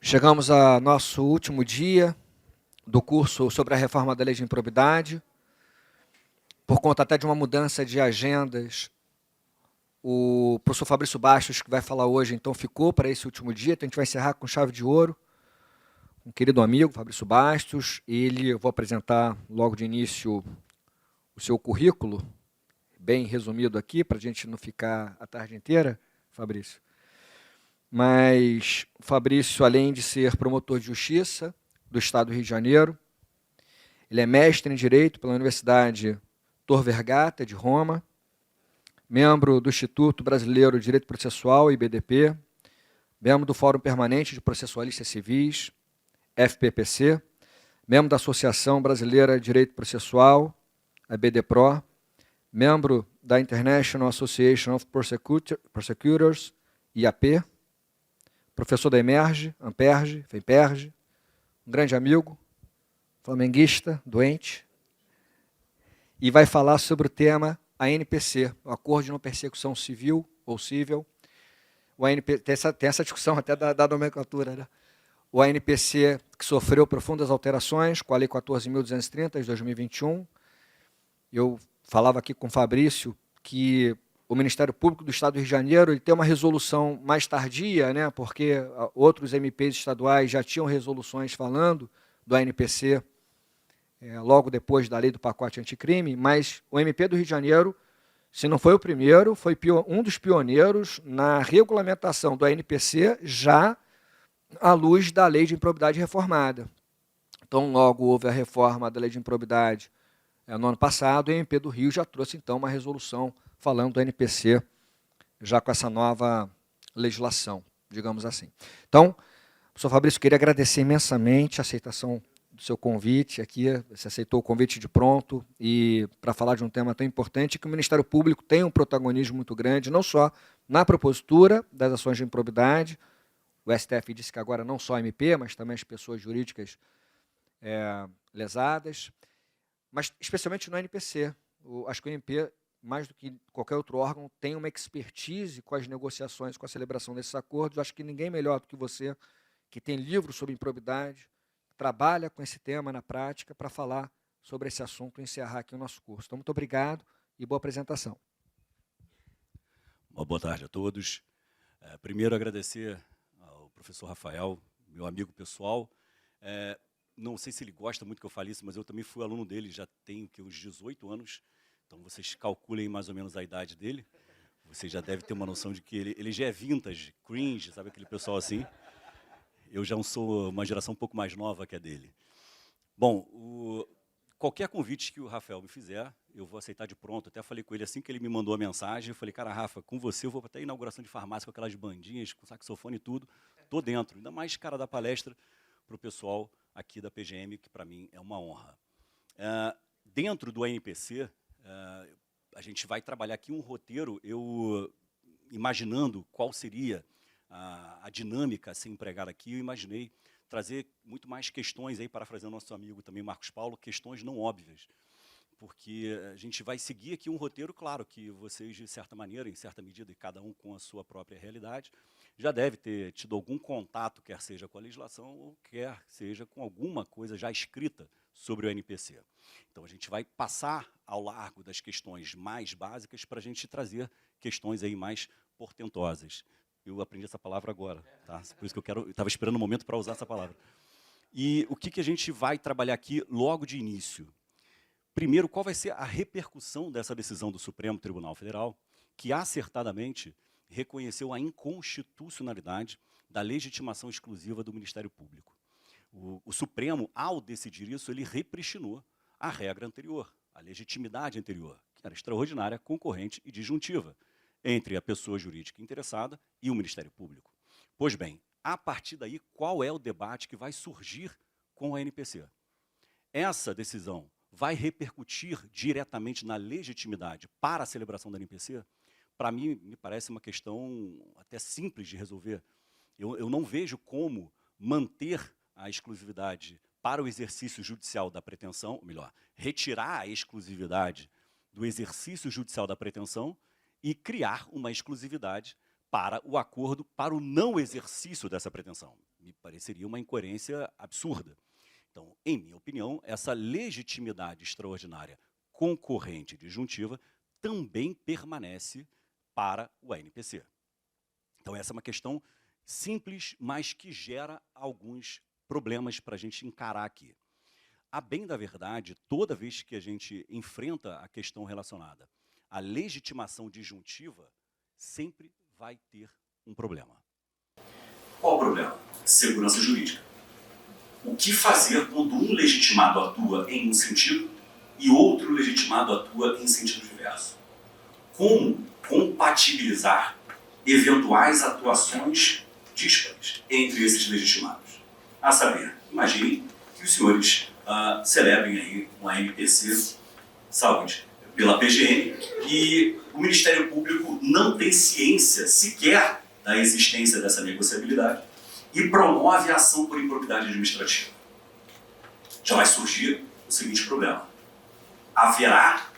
Chegamos ao nosso último dia do curso sobre a reforma da lei de improbidade. Por conta até de uma mudança de agendas, o professor Fabrício Bastos, que vai falar hoje, então ficou para esse último dia. Então a gente vai encerrar com chave de ouro. Um querido amigo, Fabrício Bastos. Eu vou apresentar logo de início o seu currículo, bem resumido aqui, para a gente não ficar a tarde inteira, Fabrício. Mas o Fabrício, além de ser promotor de justiça do Estado do Rio de Janeiro, ele é mestre em Direito pela Universidade Tor Vergata, de Roma, membro do Instituto Brasileiro de Direito Processual, IBDP, membro do Fórum Permanente de Processualistas Civis, FPPC, membro da Associação Brasileira de Direito Processual, a BDPRO, membro da International Association of Prosecutors, IAP, professor da Emerge, Amperge, FEMPERGE, um grande amigo, flamenguista, doente, e vai falar sobre o tema ANPC, o Acordo de Não Persecução Civil ou Cível. O ANPC, tem essa discussão até da nomenclatura, né? O ANPC, que sofreu profundas alterações com a Lei 14.230, de 2021. Eu falava aqui com o Fabrício que o Ministério Público do Estado do Rio de Janeiro ele tem uma resolução mais tardia, né, porque outros MPs estaduais já tinham resoluções falando do ANPC logo depois da lei do pacote anticrime, mas o MP do Rio de Janeiro, se não foi o primeiro, foi um dos pioneiros na regulamentação do ANPC já à luz da lei de improbidade reformada. Então, logo houve a reforma da lei de improbidade no ano passado, o MP do Rio já trouxe, então, uma resolução falando do NPC, já com essa nova legislação, digamos assim. Então, professor Fabrício, queria agradecer imensamente a aceitação do seu convite aqui, você aceitou o convite de pronto, e para falar de um tema tão importante, que o Ministério Público tem um protagonismo muito grande, não só na propositura das ações de improbidade, o STF disse que agora não só a MP, mas também as pessoas jurídicas lesadas, mas especialmente no NPC. Acho que o MP, mais do que qualquer outro órgão, tem uma expertise com as negociações, com a celebração desses acordos. Acho que ninguém melhor do que você, que tem livros sobre improbidade, trabalha com esse tema na prática, para falar sobre esse assunto e encerrar aqui o nosso curso. Então, muito obrigado e boa apresentação. Uma boa tarde a todos. Primeiro, agradecer ao professor Rafael, meu amigo pessoal. Não sei se ele gosta muito que eu fale isso, mas eu também fui aluno dele, já tenho uns 18 anos, então vocês calculem mais ou menos a idade dele. Vocês já devem ter uma noção de que ele já é vintage, cringe, sabe aquele pessoal assim? Eu já sou uma geração um pouco mais nova que a dele. Bom, qualquer convite que o Rafael me fizer, eu vou aceitar de pronto. Até falei com ele assim que ele me mandou a mensagem, eu falei, cara, Rafa, com você eu vou até a inauguração de farmácia com aquelas bandinhas, com saxofone e tudo, tô dentro. Ainda mais cara da palestra para o pessoal aqui da PGM, que para mim é uma honra. Dentro do ANPC, a gente vai trabalhar aqui um roteiro, eu imaginando qual seria a dinâmica a ser empregada aqui, eu imaginei trazer muito mais questões, aí, parafraseando nosso amigo também, Marcos Paulo, questões não óbvias, porque a gente vai seguir aqui um roteiro, claro, que vocês, de certa maneira, em certa medida, e cada um com a sua própria realidade, já deve ter tido algum contato, quer seja com a legislação, ou quer seja com alguma coisa já escrita sobre o NPC. Então, a gente vai passar ao largo das questões mais básicas para a gente trazer questões aí mais portentosas. Eu aprendi essa palavra agora, tá? Por isso que eu estava esperando um momento para usar essa palavra. E o que a gente vai trabalhar aqui logo de início? Primeiro, qual vai ser a repercussão dessa decisão do Supremo Tribunal Federal, que acertadamente reconheceu a inconstitucionalidade da legitimação exclusiva do Ministério Público. O Supremo, ao decidir isso, ele repristinou a regra anterior, a legitimidade anterior, que era extraordinária, concorrente e disjuntiva, entre a pessoa jurídica interessada e o Ministério Público. Pois bem, a partir daí, qual é o debate que vai surgir com a NPC? Essa decisão vai repercutir diretamente na legitimidade para a celebração da NPC? Para mim, me parece uma questão até simples de resolver. Eu não vejo como manter a exclusividade para o exercício judicial da pretensão, ou melhor, retirar a exclusividade do exercício judicial da pretensão e criar uma exclusividade para o acordo para o não exercício dessa pretensão. me pareceria uma incoerência absurda. Então, em minha opinião, essa legitimidade extraordinária concorrente disjuntiva também permanece para o ANPC. Então, essa é uma questão simples, mas que gera alguns problemas para a gente encarar aqui. A bem da verdade, toda vez que a gente enfrenta a questão relacionada à legitimação disjuntiva, sempre vai ter um problema. Qual o problema? Segurança jurídica. O que fazer quando um legitimado atua em um sentido e outro legitimado atua em sentido diverso? Como compatibilizar eventuais atuações díspares entre esses legitimados? A saber, imagine que os senhores celebrem aí uma ANPC Saúde pela PGM e o Ministério Público não tem ciência sequer da existência dessa negociabilidade e promove a ação por improbidade administrativa. Já vai surgir o seguinte problema. Haverá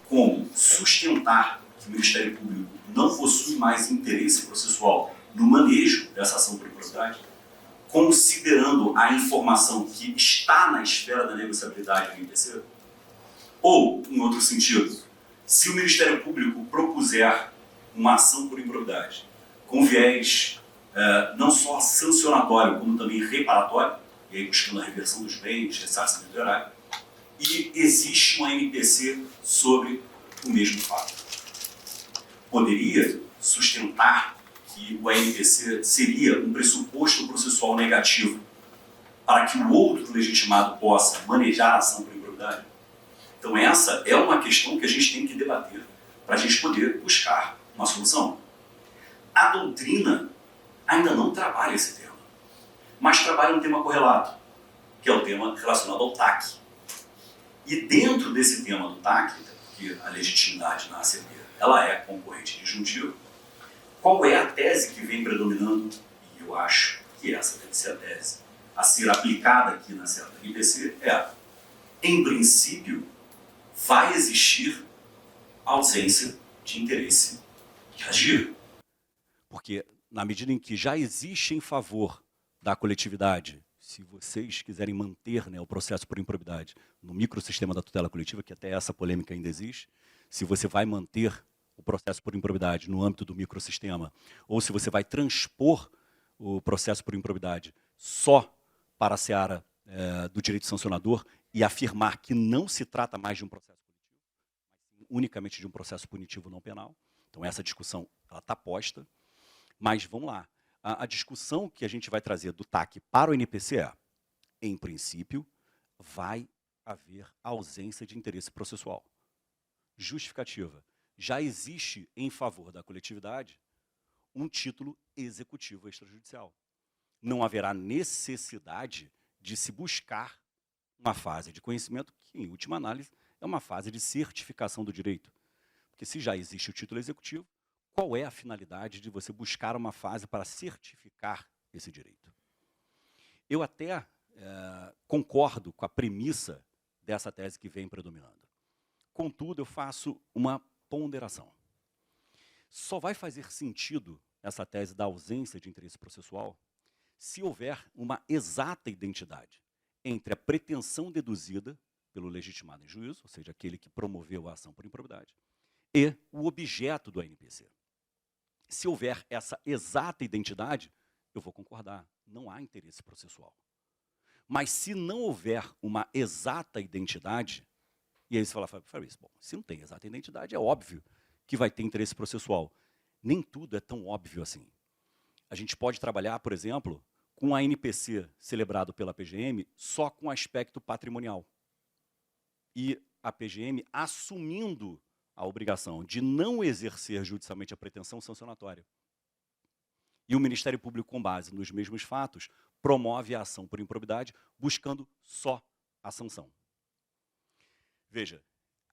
como sustentar que o Ministério Público não possui mais interesse processual no manejo dessa ação por improbidade, considerando a informação que está na esfera da negociabilidade do INPC? Ou, em outro sentido, se o Ministério Público propuser uma ação por improbidade com viés não só sancionatório, como também reparatório, e aí buscando a reversão dos bens, ressarcimento do erário, e existe uma ANPC sobre o mesmo fato, poderia sustentar que o ANPC seria um pressuposto processual negativo para que o outro legitimado possa manejar a ação por improbidade? Então essa é uma questão que a gente tem que debater para a gente poder buscar uma solução. A doutrina ainda não trabalha esse tema, mas trabalha um tema correlato, que é o tema relacionado ao TAC. E dentro desse tema do TAC, porque a legitimidade na ACP ela é concorrente disjuntiva, qual é a tese que vem predominando? E eu acho que essa deve ser a tese a ser aplicada aqui na certa IPC em princípio, vai existir ausência de interesse de agir. Porque na medida em que já existe em favor da coletividade, se vocês quiserem manter, o processo por improbidade no microsistema da tutela coletiva, que até essa polêmica ainda existe, se você vai manter o processo por improbidade no âmbito do microsistema, ou se você vai transpor o processo por improbidade só para a seara do direito sancionador e afirmar que não se trata mais de um processo punitivo, mas unicamente de um processo punitivo não penal. Então essa discussão está posta, mas vamos lá. A discussão que a gente vai trazer do TAC para o NPC em princípio, vai haver ausência de interesse processual. Justificativa. Já existe em favor da coletividade um título executivo extrajudicial. Não haverá necessidade de se buscar uma fase de conhecimento que, em última análise, é uma fase de certificação do direito. Porque se já existe o título executivo, qual é a finalidade de você buscar uma fase para certificar esse direito? Eu até concordo com a premissa dessa tese que vem predominando. Contudo, eu faço uma ponderação. Só vai fazer sentido essa tese da ausência de interesse processual se houver uma exata identidade entre a pretensão deduzida pelo legitimado em juízo, ou seja, aquele que promoveu a ação por improbidade, e o objeto do ANPC. Se houver essa exata identidade, eu vou concordar, não há interesse processual. Mas se não houver uma exata identidade, e aí você fala, Fabrício, bom, se não tem exata identidade, é óbvio que vai ter interesse processual. Nem tudo é tão óbvio assim. A gente pode trabalhar, por exemplo, com a ANPC celebrado pela PGM só com aspecto patrimonial. E a PGM assumindo a obrigação de não exercer judicialmente a pretensão sancionatória. E o Ministério Público, com base nos mesmos fatos, promove a ação por improbidade, buscando só a sanção. Veja,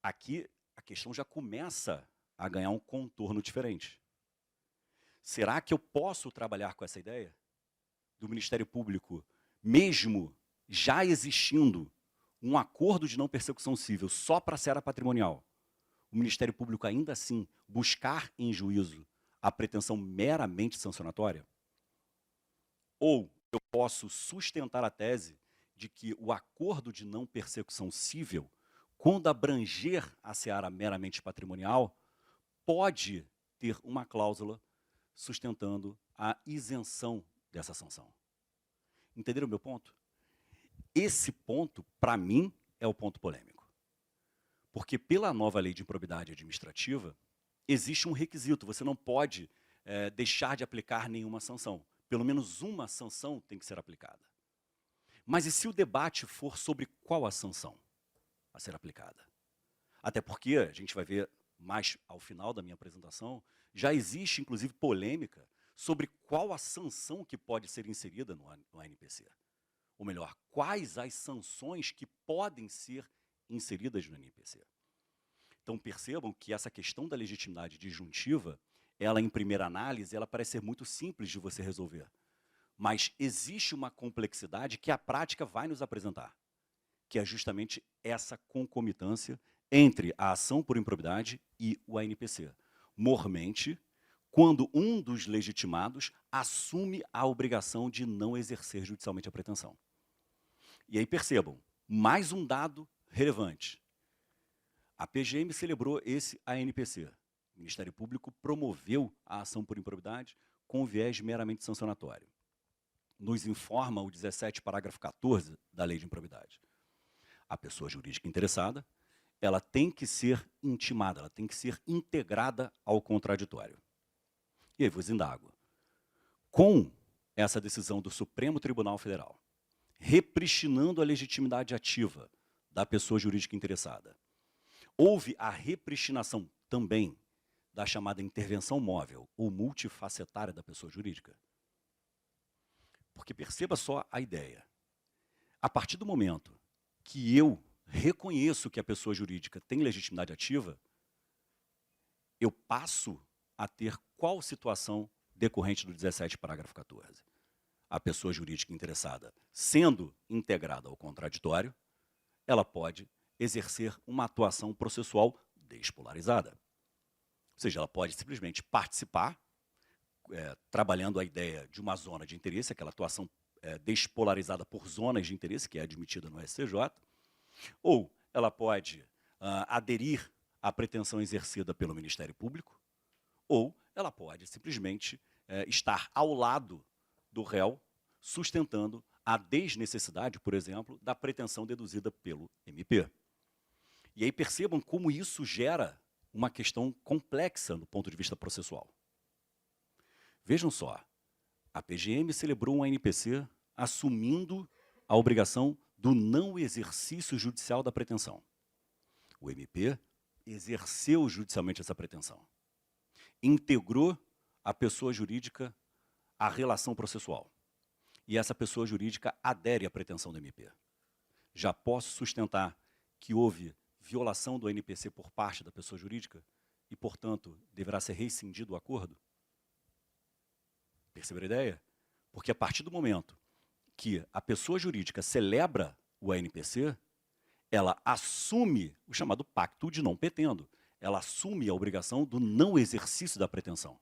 aqui a questão já começa a ganhar um contorno diferente. Será que eu posso trabalhar com essa ideia do Ministério Público, mesmo já existindo um acordo de não persecução civil só para a seara patrimonial, o Ministério Público ainda assim buscar em juízo a pretensão meramente sancionatória? Ou eu posso sustentar a tese de que o acordo de não persecução cível, quando abranger a seara meramente patrimonial, pode ter uma cláusula sustentando a isenção dessa sanção. Entenderam o meu ponto? Esse ponto, para mim, é o ponto polêmico. Porque pela nova lei de improbidade administrativa, existe um requisito, você não pode deixar de aplicar nenhuma sanção. Pelo menos uma sanção tem que ser aplicada. Mas e se o debate for sobre qual a sanção a ser aplicada? Até porque, a gente vai ver mais ao final da minha apresentação, já existe, inclusive, polêmica sobre qual a sanção que pode ser inserida no ANPC. Ou melhor, quais as sanções que podem ser inseridas no ANPC. Então, percebam que essa questão da legitimidade disjuntiva, ela, em primeira análise, ela parece ser muito simples de você resolver. Mas existe uma complexidade que a prática vai nos apresentar, que é justamente essa concomitância entre a ação por improbidade e o ANPC. Mormente, quando um dos legitimados assume a obrigação de não exercer judicialmente a pretensão. E aí percebam, mais um dado relevante. A PGM celebrou esse ANPC. O Ministério Público promoveu a ação por improbidade com viés meramente sancionatório. Nos informa o 17, parágrafo 14 da Lei de Improbidade. A pessoa jurídica interessada, ela tem que ser intimada, ela tem que ser integrada ao contraditório. E aí vos indago. Com essa decisão do Supremo Tribunal Federal, repristinando a legitimidade ativa da pessoa jurídica interessada, houve a repristinação também da chamada intervenção móvel ou multifacetária da pessoa jurídica? Porque perceba só a ideia. A partir do momento que eu reconheço que a pessoa jurídica tem legitimidade ativa, eu passo a ter qual situação decorrente do 17, parágrafo 14? A pessoa jurídica interessada, sendo integrada ao contraditório, ela pode exercer uma atuação processual despolarizada. Ou seja, ela pode simplesmente participar, trabalhando a ideia de uma zona de interesse, aquela atuação despolarizada por zonas de interesse, que é admitida no STJ, ou ela pode aderir à pretensão exercida pelo Ministério Público, ou ela pode simplesmente estar ao lado do réu, sustentando a desnecessidade, por exemplo, da pretensão deduzida pelo MP. E aí percebam como isso gera uma questão complexa do ponto de vista processual. Vejam só, a PGM celebrou um ANPC assumindo a obrigação do não exercício judicial da pretensão. O MP exerceu judicialmente essa pretensão. Integrou a pessoa jurídica à relação processual. E essa pessoa jurídica adere à pretensão do MP. Já posso sustentar que houve violação do ANPC por parte da pessoa jurídica e, portanto, deverá ser rescindido o acordo? Perceberam a ideia? Porque a partir do momento que a pessoa jurídica celebra o ANPC, ela assume o chamado pacto de não petendo. Ela assume a obrigação do não exercício da pretensão.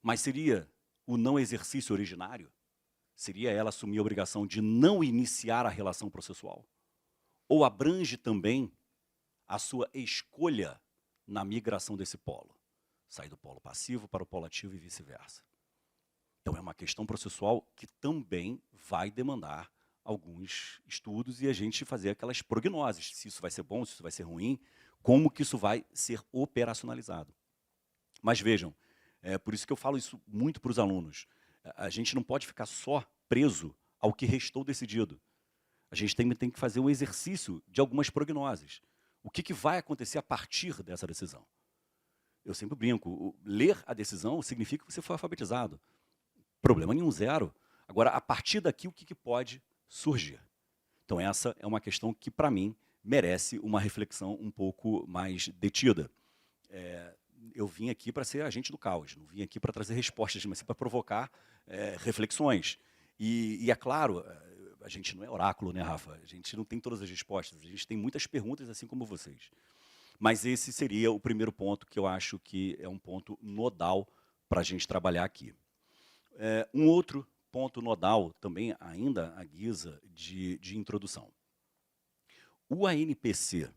Mas seria o não exercício originário? Seria ela assumir a obrigação de não iniciar a relação processual? Ou abrange também a sua escolha na migração desse polo? Sair do polo passivo para o polo ativo e vice-versa. Então é uma questão processual que também vai demandar alguns estudos e a gente fazer aquelas prognoses, se isso vai ser bom, se isso vai ser ruim, como que isso vai ser operacionalizado. Mas vejam, por isso que eu falo isso muito para os alunos, a gente não pode ficar só preso ao que restou decidido. A gente tem que fazer um exercício de algumas prognoses. O que vai acontecer a partir dessa decisão? Eu sempre brinco, ler a decisão significa que você foi alfabetizado. Problema nenhum, zero. Agora, a partir daqui, o que pode surgir? Então, essa é uma questão que, para mim, merece uma reflexão um pouco mais detida. Eu vim aqui para ser agente do caos, não vim aqui para trazer respostas, mas sim para provocar reflexões. E é claro, a gente não é oráculo, né, Rafa? A gente não tem todas as respostas, a gente tem muitas perguntas, assim como vocês. Mas esse seria o primeiro ponto que eu acho que é um ponto nodal para a gente trabalhar aqui. Um outro ponto nodal, também ainda à guisa de introdução. O ANPC,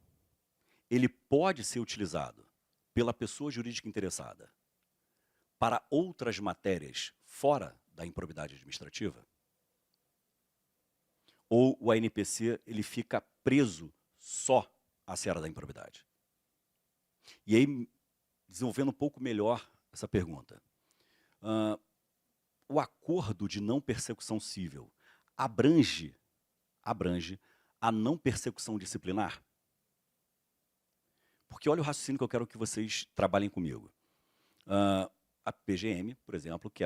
ele pode ser utilizado pela pessoa jurídica interessada para outras matérias fora da improbidade administrativa? Ou o ANPC ele fica preso só à seara da improbidade? E aí, desenvolvendo um pouco melhor essa pergunta, o acordo de não persecução civil abrange a não persecução disciplinar? Porque olha o raciocínio que eu quero que vocês trabalhem comigo. A PGM, por exemplo, que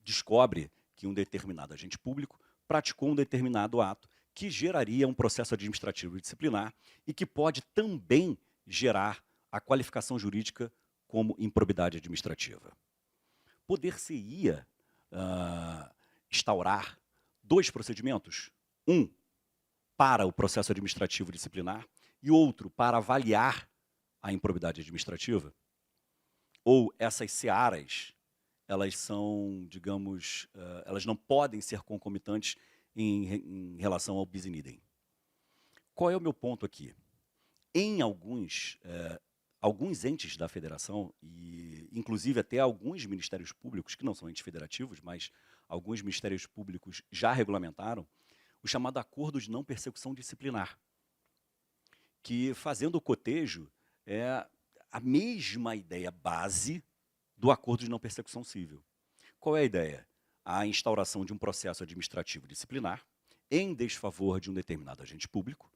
descobre que um determinado agente público praticou um determinado ato que geraria um processo administrativo disciplinar e que pode também gerar a qualificação jurídica como improbidade administrativa. Poder-se-ia instaurar 2 procedimentos, um para o processo administrativo disciplinar e outro para avaliar a improbidade administrativa? Ou essas searas, elas são, digamos, elas não podem ser concomitantes em relação ao bis in idem? Qual é o meu ponto aqui? Em alguns entes da federação, e inclusive até alguns ministérios públicos, que não são entes federativos, mas alguns ministérios públicos já regulamentaram, o chamado acordo de não persecução disciplinar, que, fazendo o cotejo, é a mesma ideia base do acordo de não persecução civil. Qual é a ideia? A instauração de um processo administrativo disciplinar em desfavor de um determinado agente público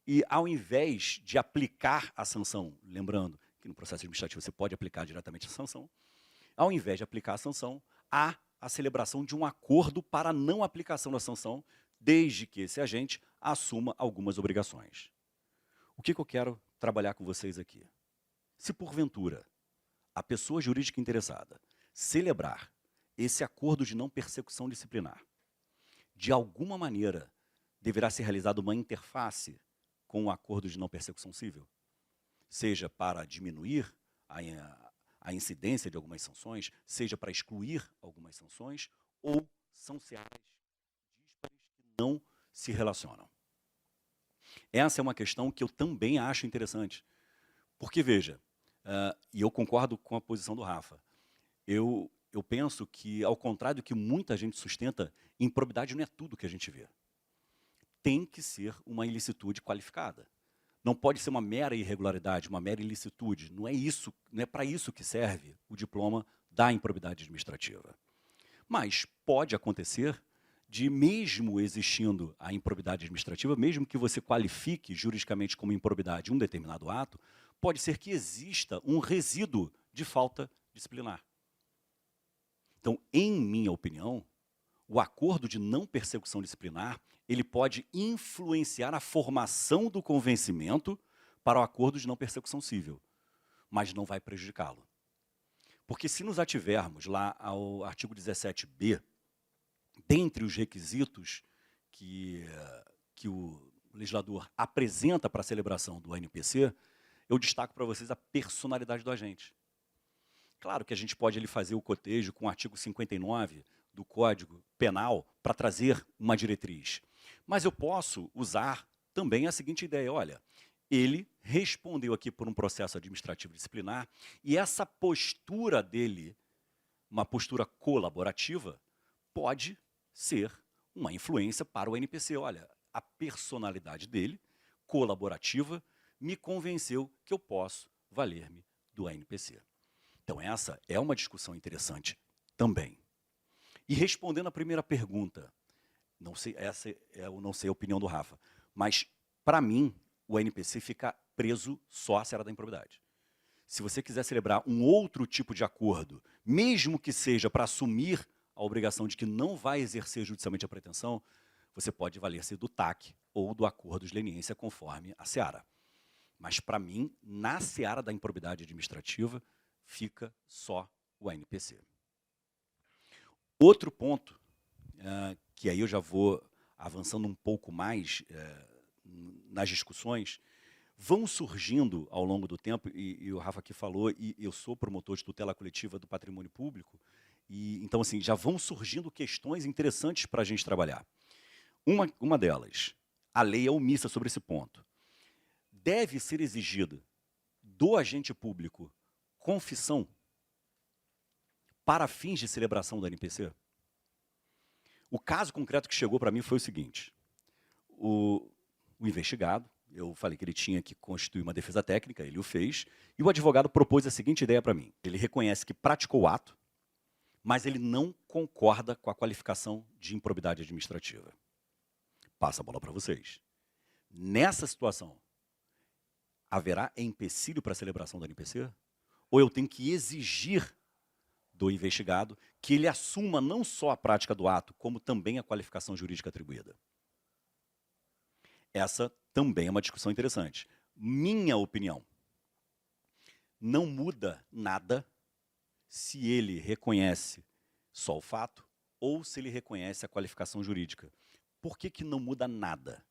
e, ao invés de aplicar a sanção, lembrando que no processo administrativo você pode aplicar diretamente a sanção, ao invés de aplicar a sanção, há a celebração de um acordo para a não aplicação da sanção, desde que esse agente assuma algumas obrigações. O que eu quero trabalhar com vocês aqui? Se, porventura, a pessoa jurídica interessada celebrar esse acordo de não persecução disciplinar, de alguma maneira deverá ser realizada uma interface com o acordo de não persecução civil, seja para diminuir a incidência de algumas sanções, seja para excluir algumas sanções, ou são searas díspares que não se relacionam. Essa é uma questão que eu também acho interessante, porque, veja, e eu concordo com a posição do Rafa, eu penso que, ao contrário do que muita gente sustenta, improbidade não é tudo que a gente vê. Tem que ser uma ilicitude qualificada. Não pode ser uma mera irregularidade, uma mera ilicitude. Não é isso, não é para isso que serve o diploma da improbidade administrativa. Mas pode acontecer de, mesmo existindo a improbidade administrativa, mesmo que você qualifique juridicamente como improbidade um determinado ato, pode ser que exista um resíduo de falta disciplinar. Então, em minha opinião, o acordo de não persecução disciplinar, ele pode influenciar a formação do convencimento para o acordo de não persecução civil, mas não vai prejudicá-lo. Porque se nos ativermos lá ao artigo 17b, dentre os requisitos que o legislador apresenta para a celebração do ANPC, eu destaco para vocês a personalidade do agente. Claro que a gente pode ali fazer o cotejo com o artigo 59 do Código Penal para trazer uma diretriz. Mas eu posso usar também a seguinte ideia, olha, ele respondeu aqui por um processo administrativo disciplinar e essa postura dele, uma postura colaborativa, pode ser uma influência para o ANPC. Olha, a personalidade dele, colaborativa, me convenceu que eu posso valer-me do ANPC. Então, essa é uma discussão interessante também. E respondendo à primeira pergunta, não sei, eu não sei a opinião do Rafa, mas, para mim, o ANPC fica preso só à seara da improbidade. Se você quiser celebrar um outro tipo de acordo, mesmo que seja para assumir a obrigação de que não vai exercer judicialmente a pretensão, você pode valer-se do TAC ou do acordo de leniência conforme a seara. Mas, para mim, na seara da improbidade administrativa, fica só o ANPC. Outro ponto, que aí eu já vou avançando um pouco mais nas discussões, vão surgindo ao longo do tempo, e o Rafa aqui falou, e eu sou promotor de tutela coletiva do patrimônio público, E, então, assim, já vão surgindo questões interessantes para a gente trabalhar. Uma delas, a lei é omissa sobre esse ponto. Deve ser exigida do agente público confissão para fins de celebração da NPC? O caso concreto que chegou para mim foi o seguinte. O investigado, eu falei que ele tinha que constituir uma defesa técnica, ele o fez, e o advogado propôs a seguinte ideia para mim. Ele reconhece que praticou o ato, mas ele não concorda com a qualificação de improbidade administrativa. Passa a bola para vocês. Nessa situação, haverá empecilho para a celebração da NPC? Ou eu tenho que exigir do investigado que ele assuma não só a prática do ato, como também a qualificação jurídica atribuída? Essa também é uma discussão interessante. Minha opinião, não muda nada se ele reconhece só o fato ou se ele reconhece a qualificação jurídica. Por que que não muda nada?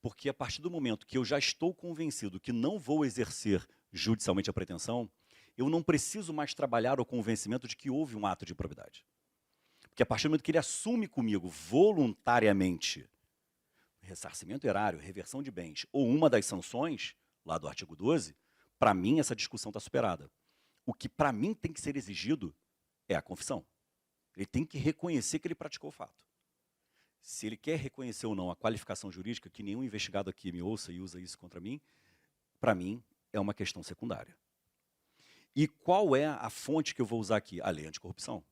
Porque a partir do momento que eu já estou convencido que não vou exercer judicialmente a pretensão, eu não preciso mais trabalhar o convencimento de que houve um ato de improbidade. Porque a partir do momento que ele assume comigo voluntariamente ressarcimento erário, reversão de bens ou uma das sanções, lá do artigo 12, para mim essa discussão está superada. O que para mim tem que ser exigido é a confissão. Ele tem que reconhecer que ele praticou o fato. Se ele quer reconhecer ou não a qualificação jurídica, que nenhum investigado aqui me ouça e usa isso contra mim, para mim é uma questão secundária. E qual é a fonte que eu vou usar aqui? A lei anticorrupção.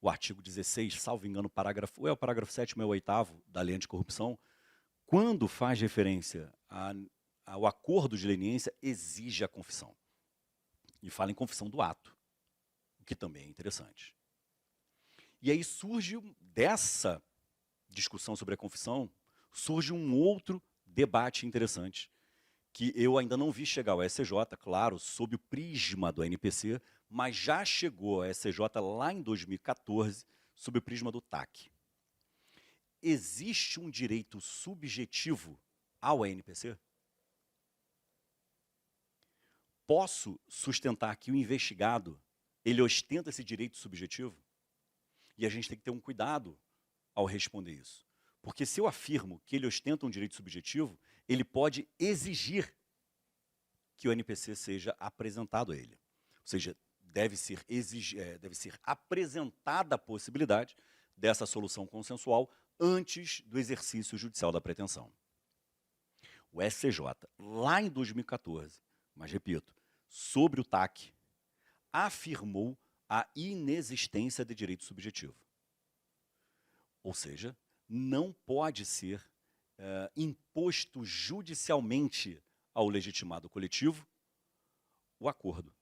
O artigo 16, salvo engano, o parágrafo 7º ou é o 8º da lei anticorrupção, quando faz referência ao acordo de leniência, exige a confissão. E fala em confissão do ato, o que também é interessante. E aí surge, dessa discussão sobre a confissão, surge um outro debate interessante, que eu ainda não vi chegar ao STJ, claro, sob o prisma do NPC, mas já chegou ao STJ lá em 2014, sob o prisma do TAC. Existe um direito subjetivo ao NPC? Posso sustentar que o investigado, ele ostenta esse direito subjetivo? E a gente tem que ter um cuidado ao responder isso. Porque se eu afirmo que ele ostenta um direito subjetivo, ele pode exigir que o NPC seja apresentado a ele. Ou seja, deve ser apresentada a possibilidade dessa solução consensual antes do exercício judicial da pretensão. O STJ, lá em 2014, mas repito, sobre o TAC, afirmou a inexistência de direito subjetivo. Ou seja, não pode ser imposto judicialmente ao legitimado coletivo o acordo.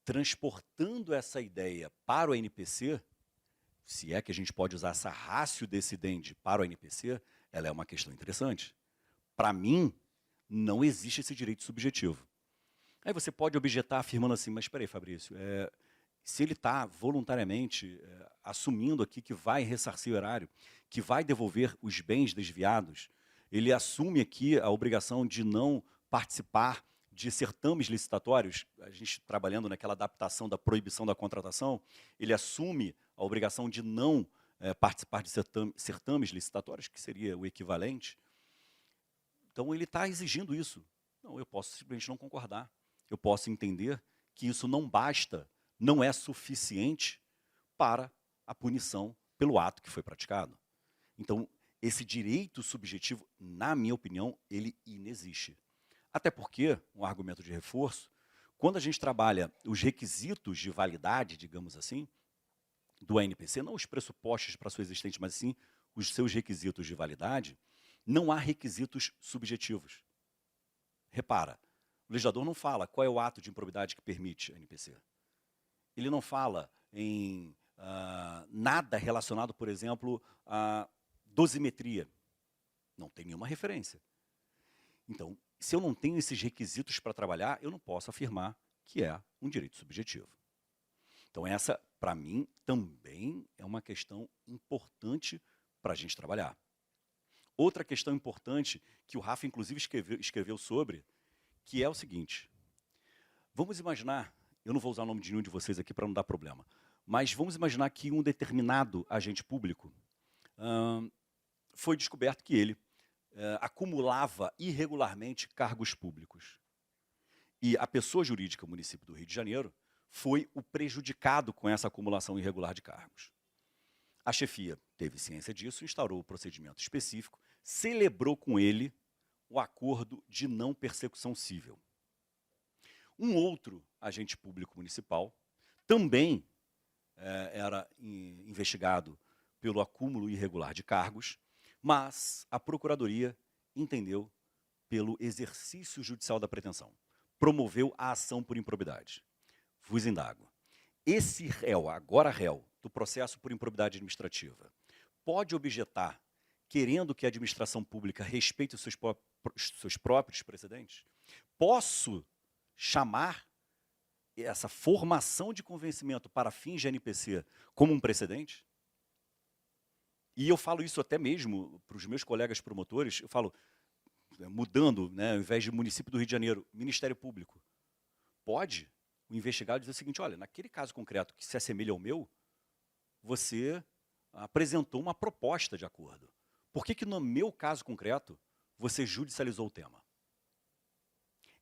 Transportando essa ideia para o NPC, se é que a gente pode usar essa ratio decidente para o NPC, ela é uma questão interessante. Para mim, não existe esse direito subjetivo. Aí você pode objetar afirmando assim, mas espera aí, Fabrício, se ele está voluntariamente assumindo aqui que vai ressarcir o erário, que vai devolver os bens desviados, ele assume aqui a obrigação de não participar de certames licitatórios, a gente trabalhando naquela adaptação da proibição da contratação, ele assume a obrigação de não participar de certames licitatórios, que seria o equivalente. Então ele está exigindo isso. Não, eu posso simplesmente não concordar. Eu posso entender que isso não basta, não é suficiente para a punição pelo ato que foi praticado. Então, esse direito subjetivo, na minha opinião, ele inexiste. Até porque, um argumento de reforço, quando a gente trabalha os requisitos de validade, digamos assim, do ANPC, não os pressupostos para sua existência, mas sim os seus requisitos de validade, não há requisitos subjetivos. Repara, o legislador não fala qual é o ato de improbidade que permite a NPC. Ele não fala em nada relacionado, por exemplo, a dosimetria. Não tem nenhuma referência. Então, se eu não tenho esses requisitos para trabalhar, eu não posso afirmar que é um direito subjetivo. Então, essa, para mim, também é uma questão importante para a gente trabalhar. Outra questão importante, que o Rafa, inclusive, escreveu sobre, que é o seguinte. Vamos imaginar eu não vou usar o nome de nenhum de vocês aqui para não dar problema, mas vamos imaginar que um determinado agente público foi descoberto que ele acumulava irregularmente cargos públicos. E a pessoa jurídica, o município do Rio de Janeiro, foi o prejudicado com essa acumulação irregular de cargos. A chefia teve ciência disso, instaurou o procedimento específico, celebrou com ele o acordo de não persecução cível. Um outro agente público municipal também era investigado pelo acúmulo irregular de cargos, mas a Procuradoria entendeu pelo exercício judicial da pretensão. Promoveu a ação por improbidade. Vos indago. Esse réu, agora réu, do processo por improbidade administrativa, pode objetar, querendo que a administração pública respeite os seus próprios precedentes? Posso chamar essa formação de convencimento para fins de NPC como um precedente? E eu falo isso até mesmo para os meus colegas promotores, eu falo, mudando, né, ao invés de município do Rio de Janeiro, Ministério Público. Pode o investigado dizer o seguinte, olha, naquele caso concreto que se assemelha ao meu, você apresentou uma proposta de acordo. Por que no meu caso concreto você judicializou o tema?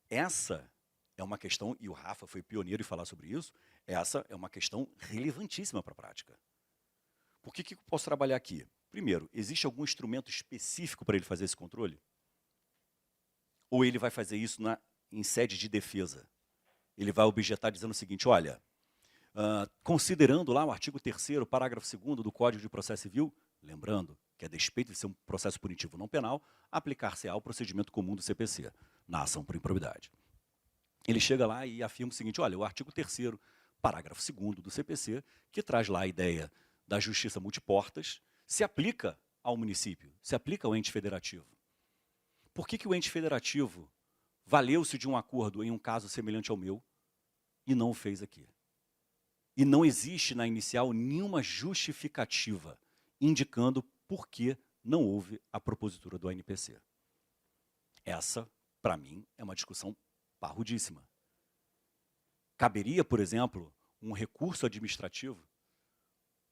Essa é uma questão, e o Rafa foi pioneiro em falar sobre isso, essa é uma questão relevantíssima para a prática. Por que eu posso trabalhar aqui? Primeiro, existe algum instrumento específico para ele fazer esse controle? Ou ele vai fazer isso em sede de defesa? Ele vai objetar dizendo o seguinte, olha, considerando lá o artigo 3º, parágrafo 2º do Código de Processo Civil, lembrando que, a despeito de ser um processo punitivo não penal, aplicar-se-á o procedimento comum do CPC, na ação por improbidade. Ele chega lá e afirma o seguinte, olha, o artigo 3º, parágrafo 2º do CPC, que traz lá a ideia da justiça multiportas, se aplica ao município, se aplica ao ente federativo. Por que o ente federativo valeu-se de um acordo em um caso semelhante ao meu e não o fez aqui? E não existe na inicial nenhuma justificativa indicando por que não houve a propositura do ANPC. Essa, para mim, é uma discussão parrudíssima. Caberia, por exemplo, um recurso administrativo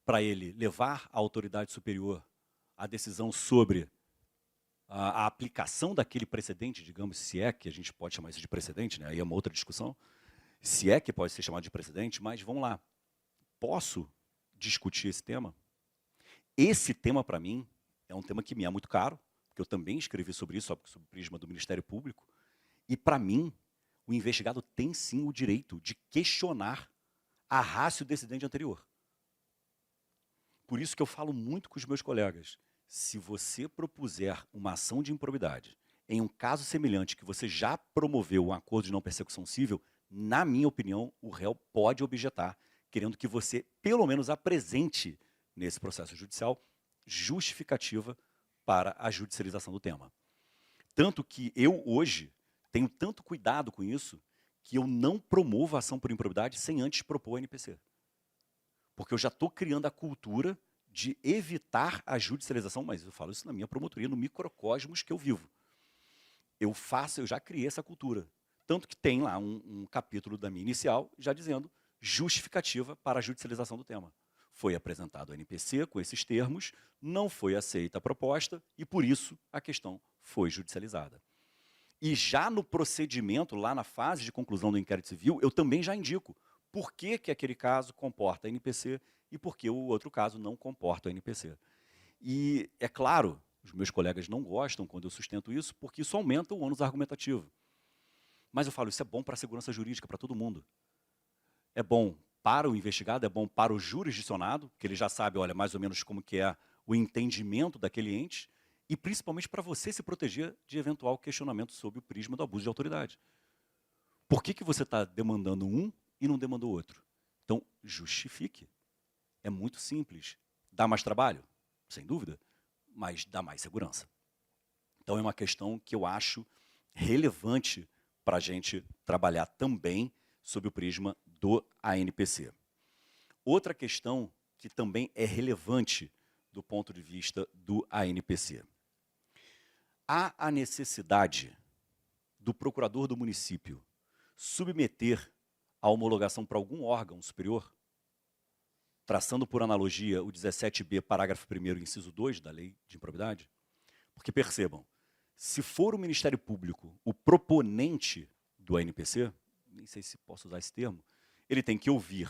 para ele levar à autoridade superior a decisão sobre a aplicação daquele precedente, digamos, se é que a gente pode chamar isso de precedente, né? Aí é uma outra discussão, se é que pode ser chamado de precedente, mas vamos lá. Posso discutir esse tema? Esse tema, para mim, é um tema que me é muito caro, porque eu também escrevi sobre isso, sob o prisma do Ministério Público, e, para mim, o investigado tem, sim, o direito de questionar a ratio decidente anterior. Por isso que eu falo muito com os meus colegas, se você propuser uma ação de improbidade em um caso semelhante que você já promoveu um acordo de não persecução cível, na minha opinião, o réu pode objetar, querendo que você, pelo menos, apresente nesse processo judicial justificativa para a judicialização do tema. Tanto que eu, hoje, tenho tanto cuidado com isso, que eu não promovo a ação por improbidade sem antes propor o NPC. Porque eu já estou criando a cultura de evitar a judicialização, mas eu falo isso na minha promotoria, no microcosmos que eu vivo. Eu já criei essa cultura. Tanto que tem lá um capítulo da minha inicial, já dizendo justificativa para a judicialização do tema. Foi apresentado o NPC com esses termos, não foi aceita a proposta e, por isso, a questão foi judicializada. E já no procedimento, lá na fase de conclusão do inquérito civil, eu também já indico por que aquele caso comporta NPC e por que o outro caso não comporta NPC. E, é claro, os meus colegas não gostam quando eu sustento isso, porque isso aumenta o ônus argumentativo. Mas eu falo, isso é bom para a segurança jurídica, para todo mundo. É bom para o investigado, é bom para o jurisdicionado, que ele já sabe, olha, mais ou menos como que é o entendimento daquele ente, e principalmente para você se proteger de eventual questionamento sob o prisma do abuso de autoridade. Por que você está demandando um e não demandou outro? Então, justifique. É muito simples. Dá mais trabalho? Sem dúvida, mas dá mais segurança. Então, é uma questão que eu acho relevante para a gente trabalhar também sob o prisma do ANPC. Outra questão que também é relevante do ponto de vista do ANPC. Há a necessidade do procurador do município submeter a homologação para algum órgão superior, traçando por analogia o 17b, parágrafo 1º, inciso 2 da Lei de Improbidade? Porque percebam, se for o Ministério Público o proponente do ANPC, nem sei se posso usar esse termo, ele tem que ouvir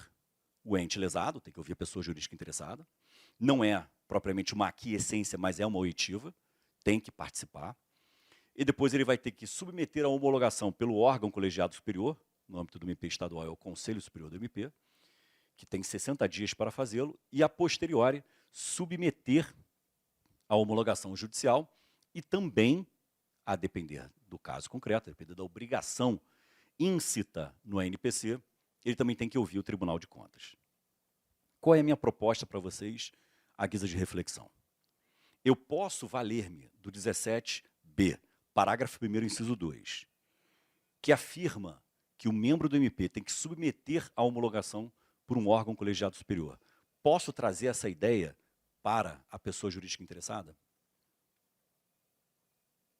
o ente lesado, tem que ouvir a pessoa jurídica interessada, não é propriamente uma aquiescência, mas é uma oitiva, tem que participar, e depois ele vai ter que submeter a homologação pelo órgão colegiado superior, no âmbito do MP estadual é o Conselho Superior do MP, que tem 60 dias para fazê-lo, e a posteriori submeter a homologação judicial e também, a depender do caso concreto, a depender da obrigação íncita no ANPC, ele também tem que ouvir o Tribunal de Contas. Qual é a minha proposta para vocês, à guisa de reflexão? Eu posso valer-me do 17b, parágrafo 1º, inciso 2, que afirma que o membro do MP tem que submeter a homologação por um órgão colegiado superior. Posso trazer essa ideia para a pessoa jurídica interessada?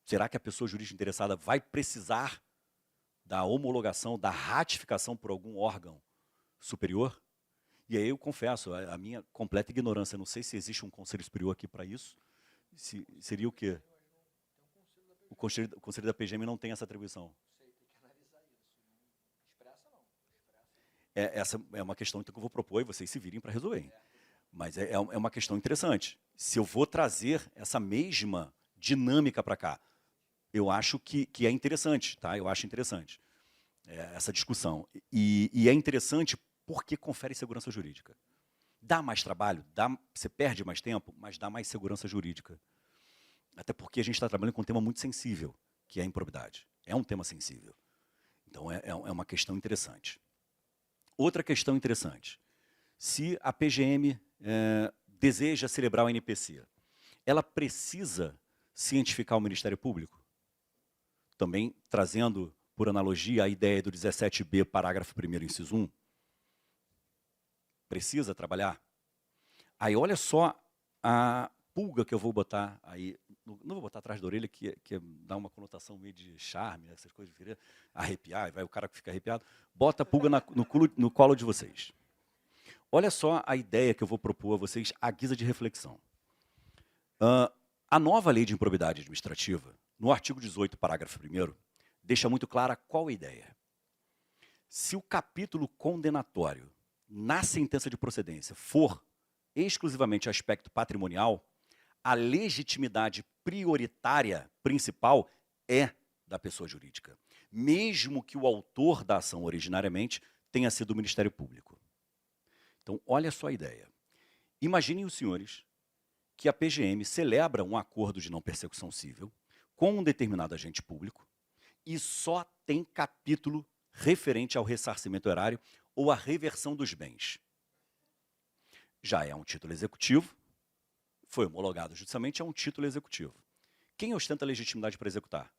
Será que a pessoa jurídica interessada vai precisar da homologação, da ratificação por algum órgão superior? E aí eu confesso, a minha completa ignorância, não sei se existe um conselho superior aqui para isso, seria o quê? O conselho da PGM não tem essa atribuição. Essa é uma questão então, que eu vou propor e vocês se virem para resolver. Mas é uma questão interessante. Se eu vou trazer essa mesma dinâmica para cá, eu acho que é interessante, tá? Eu acho interessante essa discussão. E é interessante porque confere segurança jurídica. Dá mais trabalho, você perde mais tempo, mas dá mais segurança jurídica. Até porque a gente está trabalhando com um tema muito sensível, que é a improbidade. É um tema sensível. Então, é uma questão interessante. Outra questão interessante. Se a PGM deseja celebrar o NPC, ela precisa cientificar o Ministério Público? Também trazendo, por analogia, a ideia do 17b, parágrafo 1º, inciso 1. Precisa trabalhar? Aí olha só a pulga que eu vou botar aí, não vou botar atrás da orelha, que dá uma conotação meio de charme, essas coisas, arrepiar, vai o cara que fica arrepiado, bota a pulga no colo de vocês. Olha só a ideia que eu vou propor a vocês, à guisa de reflexão. A nova lei de improbidade administrativa, no artigo 18, parágrafo 1º, deixa muito clara qual a ideia. Se o capítulo condenatório na sentença de procedência for exclusivamente aspecto patrimonial, a legitimidade prioritária principal é da pessoa jurídica, mesmo que o autor da ação originariamente tenha sido o Ministério Público. Então, olha só a ideia. Imaginem os senhores que a PGM celebra um acordo de não persecução civil com um determinado agente público e só tem capítulo referente ao ressarcimento erário ou à reversão dos bens. Já é um título executivo, foi homologado judicialmente, é um título executivo. Quem ostenta a legitimidade para executar?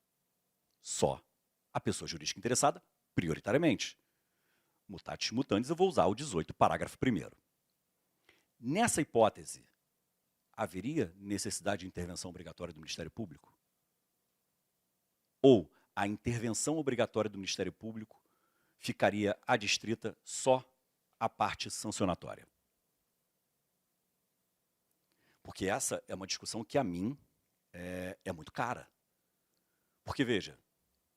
Só a pessoa jurídica interessada, prioritariamente. Mutatis mutandis, eu vou usar o 18, parágrafo 1º. Nessa hipótese, haveria necessidade de intervenção obrigatória do Ministério Público? Ou a intervenção obrigatória do Ministério Público ficaria adstrita só à parte sancionatória? Porque essa é uma discussão que, a mim, é muito cara. Porque, veja,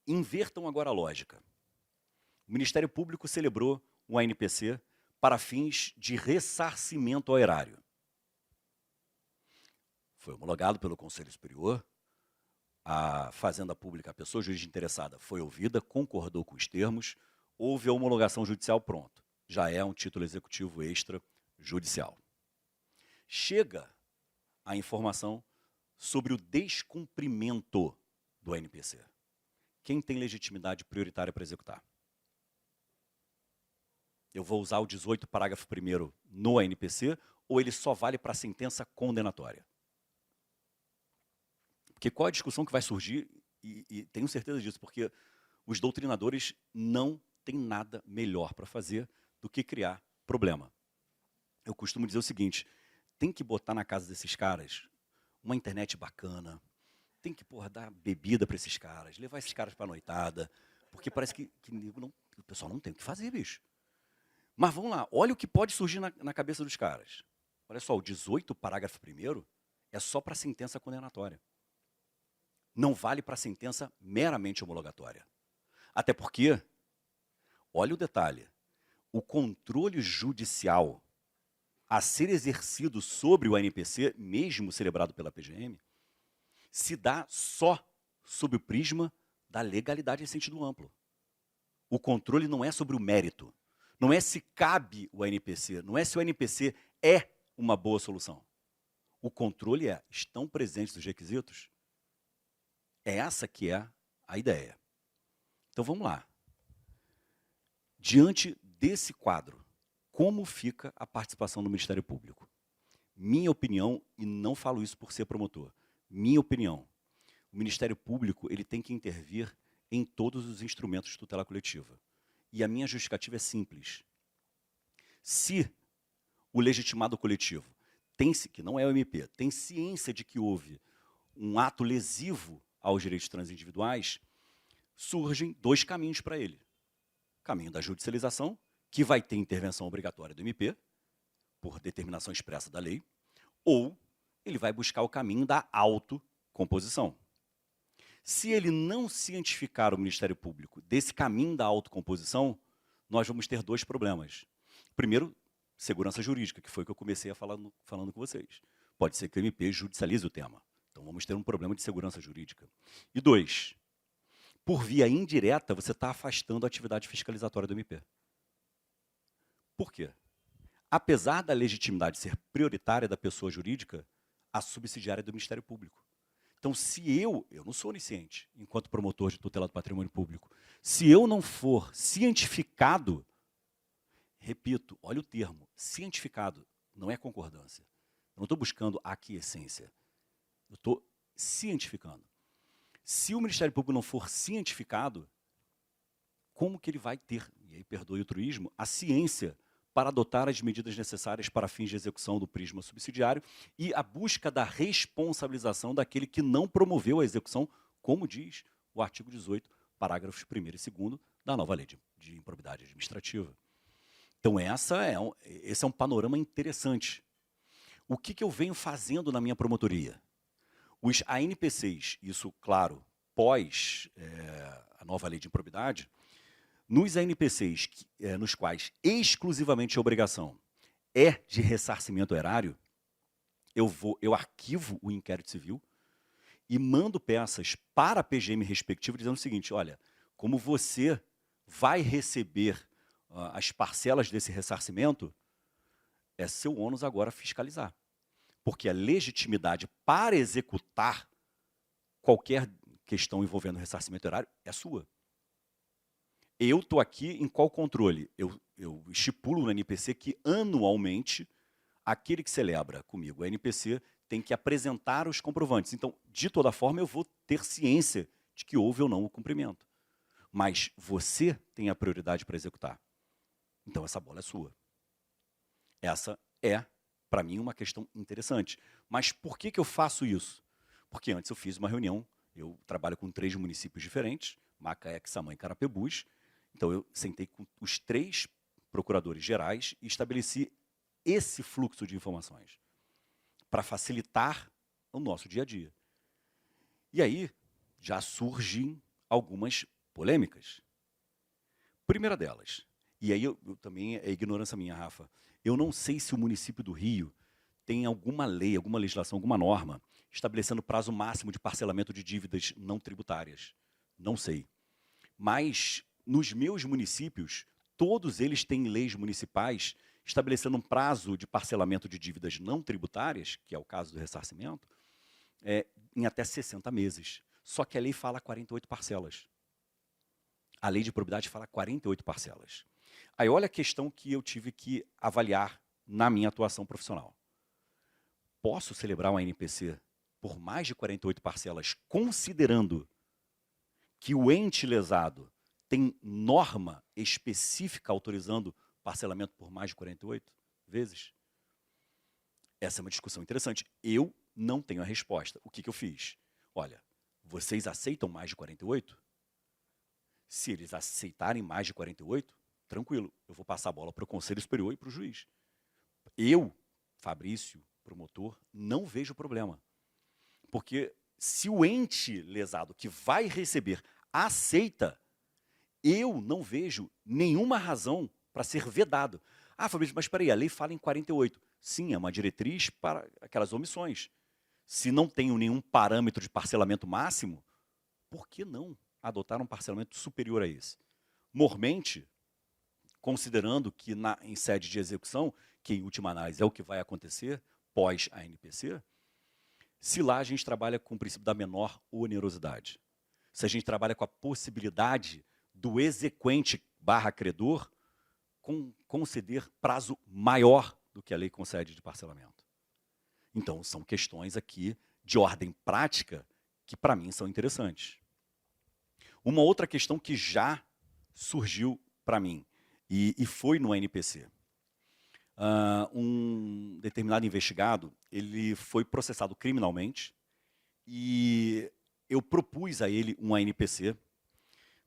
invertam agora a lógica. O Ministério Público celebrou um ANPC para fins de ressarcimento ao erário. Foi homologado pelo Conselho Superior, a Fazenda Pública, a pessoa jurídica interessada, foi ouvida, concordou com os termos, houve a homologação judicial, pronto. Já é um título executivo extrajudicial. Chega a informação sobre o descumprimento do ANPC. Quem tem legitimidade prioritária para executar? Eu vou usar o 18, parágrafo 1º no ANPC, ou ele só vale para a sentença condenatória? Porque qual a discussão que vai surgir, e tenho certeza disso, porque os doutrinadores não têm nada melhor para fazer do que criar problema. Eu costumo dizer o seguinte, tem que botar na casa desses caras uma internet bacana, tem que dar bebida para esses caras, levar esses caras para a noitada, porque parece que não o pessoal não tem o que fazer, bicho. Mas vamos lá, olha o que pode surgir na cabeça dos caras. Olha só, o 18, parágrafo 1º, é só para sentença condenatória. Não vale para sentença meramente homologatória. Até porque, olha o detalhe, o controle judicial a ser exercido sobre o ANPC, mesmo celebrado pela PGM, se dá só sob o prisma da legalidade em sentido amplo. O controle não é sobre o mérito, não é se cabe o ANPC, não é se o ANPC é uma boa solução. O controle é, estão presentes os requisitos? É essa que é a ideia. Então vamos lá. Diante desse quadro, como fica a participação do Ministério Público? Minha opinião, e não falo isso por ser promotor, minha opinião, o Ministério Público ele tem que intervir em todos os instrumentos de tutela coletiva. E a minha justificativa é simples. Se o legitimado coletivo, que não é o MP, tem ciência de que houve um ato lesivo aos direitos transindividuais, surgem 2 caminhos para ele. O caminho da judicialização, que vai ter intervenção obrigatória do MP, por determinação expressa da lei, ou ele vai buscar o caminho da autocomposição. Se ele não cientificar o Ministério Público desse caminho da autocomposição, nós vamos ter 2 problemas. Primeiro, segurança jurídica, que foi o que eu comecei a falando com vocês. Pode ser que o MP judicialize o tema. Então vamos ter um problema de segurança jurídica. E 2, por via indireta, você está afastando a atividade fiscalizatória do MP. Por quê? Apesar da legitimidade ser prioritária da pessoa jurídica, a subsidiária é do Ministério Público. Então, se eu não sou onisciente, enquanto promotor de tutela do patrimônio público, se eu não for cientificado, repito, olha o termo, cientificado, não é concordância. Eu não estou buscando aquiescência. Eu estou cientificando. Se o Ministério Público não for cientificado, como que ele vai ter, e aí perdoe o truísmo, a ciência para adotar as medidas necessárias para fins de execução do prisma subsidiário e a busca da responsabilização daquele que não promoveu a execução, como diz o artigo 18, parágrafos 1º e 2º da nova lei de improbidade administrativa. Então esse é um panorama interessante. O que eu venho fazendo na minha promotoria? Os ANPCs, isso, claro, pós a nova lei de improbidade, nos ANPCs, nos quais exclusivamente a obrigação é de ressarcimento erário, eu arquivo o inquérito civil e mando peças para a PGM respectiva dizendo o seguinte, olha, como você vai receber as parcelas desse ressarcimento, é seu ônus agora fiscalizar. Porque a legitimidade para executar qualquer questão envolvendo ressarcimento erário é sua. Eu estou aqui em qual controle? Eu estipulo no NPC que anualmente aquele que celebra comigo a NPC tem que apresentar os comprovantes. Então, de toda forma, eu vou ter ciência de que houve ou não o cumprimento. Mas você tem a prioridade para executar. Então, essa bola é sua. Essa é, para mim, uma questão interessante. Mas por que eu faço isso? Porque antes eu fiz uma reunião, eu trabalho com 3 municípios diferentes, Macaé, Quissamã e Carapebus. Então, eu sentei com os 3 procuradores gerais e estabeleci esse fluxo de informações para facilitar o nosso dia a dia. E aí, já surgem algumas polêmicas. Primeira delas, e aí eu também é ignorância minha, Rafa, eu não sei se o município do Rio tem alguma lei, alguma legislação, alguma norma estabelecendo prazo máximo de parcelamento de dívidas não tributárias. Não sei. Mas nos meus municípios, todos eles têm leis municipais estabelecendo um prazo de parcelamento de dívidas não tributárias, que é o caso do ressarcimento, em até 60 meses. Só que a lei fala 48 parcelas. A lei de probidade fala 48 parcelas. Aí olha a questão que eu tive que avaliar na minha atuação profissional. Posso celebrar um ANPC por mais de 48 parcelas, considerando que o ente lesado tem norma específica autorizando parcelamento por mais de 48 vezes? Essa é uma discussão interessante. Eu não tenho a resposta. O que eu fiz? Olha, vocês aceitam mais de 48? Se eles aceitarem mais de 48, tranquilo, eu vou passar a bola para o Conselho Superior e para o juiz. Eu, Fabrício, promotor, não vejo problema. Porque se o ente lesado que vai receber aceita, eu não vejo nenhuma razão para ser vedado. Ah, Fabrício, mas espera aí, a lei fala em 48. Sim, é uma diretriz para aquelas omissões. Se não tenho nenhum parâmetro de parcelamento máximo, por que não adotar um parcelamento superior a esse? Mormente, considerando que em sede de execução, que em última análise é o que vai acontecer pós a NPC, se lá a gente trabalha com o princípio da menor onerosidade, se a gente trabalha com a possibilidade do exequente / credor conceder prazo maior do que a lei concede de parcelamento. Então, são questões aqui de ordem prática que, para mim, são interessantes. Uma outra questão que já surgiu para mim, e foi no NPC. Um determinado investigado, ele foi processado criminalmente, e eu propus a ele um ANPC,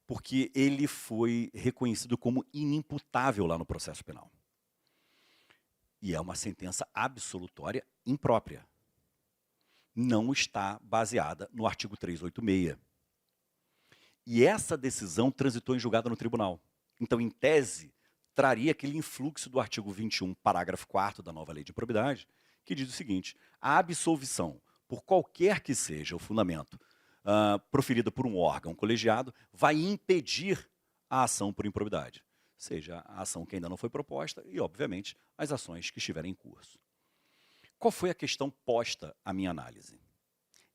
porque ele foi reconhecido como inimputável lá no processo penal. E é uma sentença absolutória imprópria. Não está baseada no artigo 386. E essa decisão transitou em julgado no tribunal. Então, em tese, traria aquele influxo do artigo 21, parágrafo 4º da nova lei de improbidade, que diz o seguinte: a absolvição, por qualquer que seja o fundamento, proferida por um órgão colegiado, vai impedir a ação por improbidade. Seja a ação que ainda não foi proposta e, obviamente, as ações que estiverem em curso. Qual foi a questão posta à minha análise?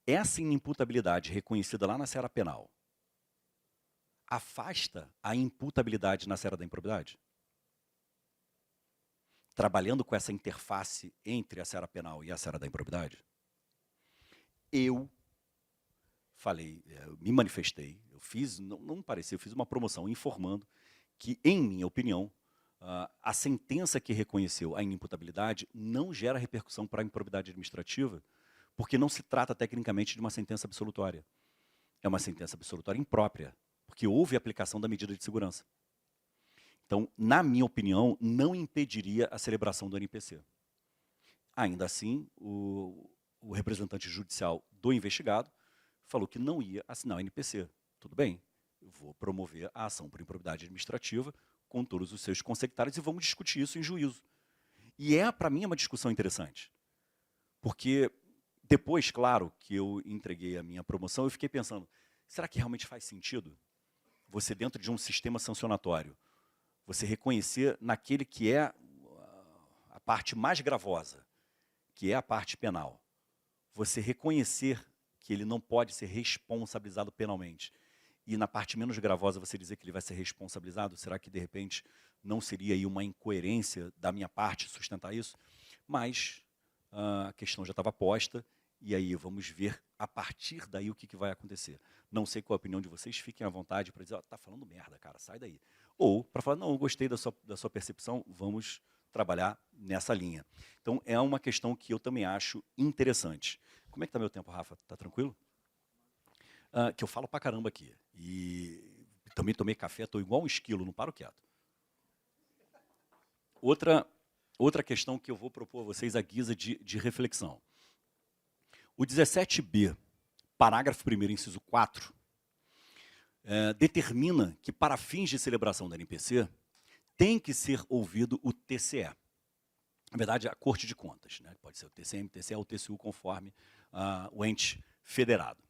Essa inimputabilidade reconhecida lá na seara penal afasta a imputabilidade na seara da improbidade? Trabalhando com essa interface entre a seara penal e a seara da improbidade? Eu falei, eu me manifestei, eu fiz, não parecia, eu fiz uma promoção informando que, em minha opinião, a sentença que reconheceu a inimputabilidade não gera repercussão para a improbidade administrativa, porque não se trata tecnicamente de uma sentença absolutória. É uma sentença absolutória imprópria, porque houve aplicação da medida de segurança. Então, na minha opinião, não impediria a celebração do NPC. Ainda assim, o representante judicial do investigado falou que não ia assinar o NPC. Tudo bem, eu vou promover a ação por improbidade administrativa com todos os seus consectários e vamos discutir isso em juízo. E para mim, é uma discussão interessante. Porque depois, claro, que eu entreguei a minha promoção, eu fiquei pensando, será que realmente faz sentido você, dentro de um sistema sancionatório, você reconhecer naquele que é a parte mais gravosa, que é a parte penal, você reconhecer que ele não pode ser responsabilizado penalmente, e na parte menos gravosa você dizer que ele vai ser responsabilizado? Será que, de repente, não seria aí uma incoerência da minha parte sustentar isso? Mas a questão já estava posta, e aí vamos ver, a partir daí, o que vai acontecer. Não sei qual a opinião de vocês, fiquem à vontade para dizer, tá falando merda, cara, sai daí. Ou para falar, não, eu gostei da sua percepção, vamos trabalhar nessa linha. Então, é uma questão que eu também acho interessante. Como é que está meu tempo, Rafa? Está tranquilo? Que eu falo pra caramba aqui. E também tomei café, estou igual um esquilo, não paro quieto. Outra questão que eu vou propor a vocês à guisa de reflexão. O 17b, parágrafo 1º, inciso 4, determina que, para fins de celebração da NPC, tem que ser ouvido o TCE. Na verdade, a Corte de Contas, né? Pode ser o TCM, TCE ou TCU, conforme o ente federado.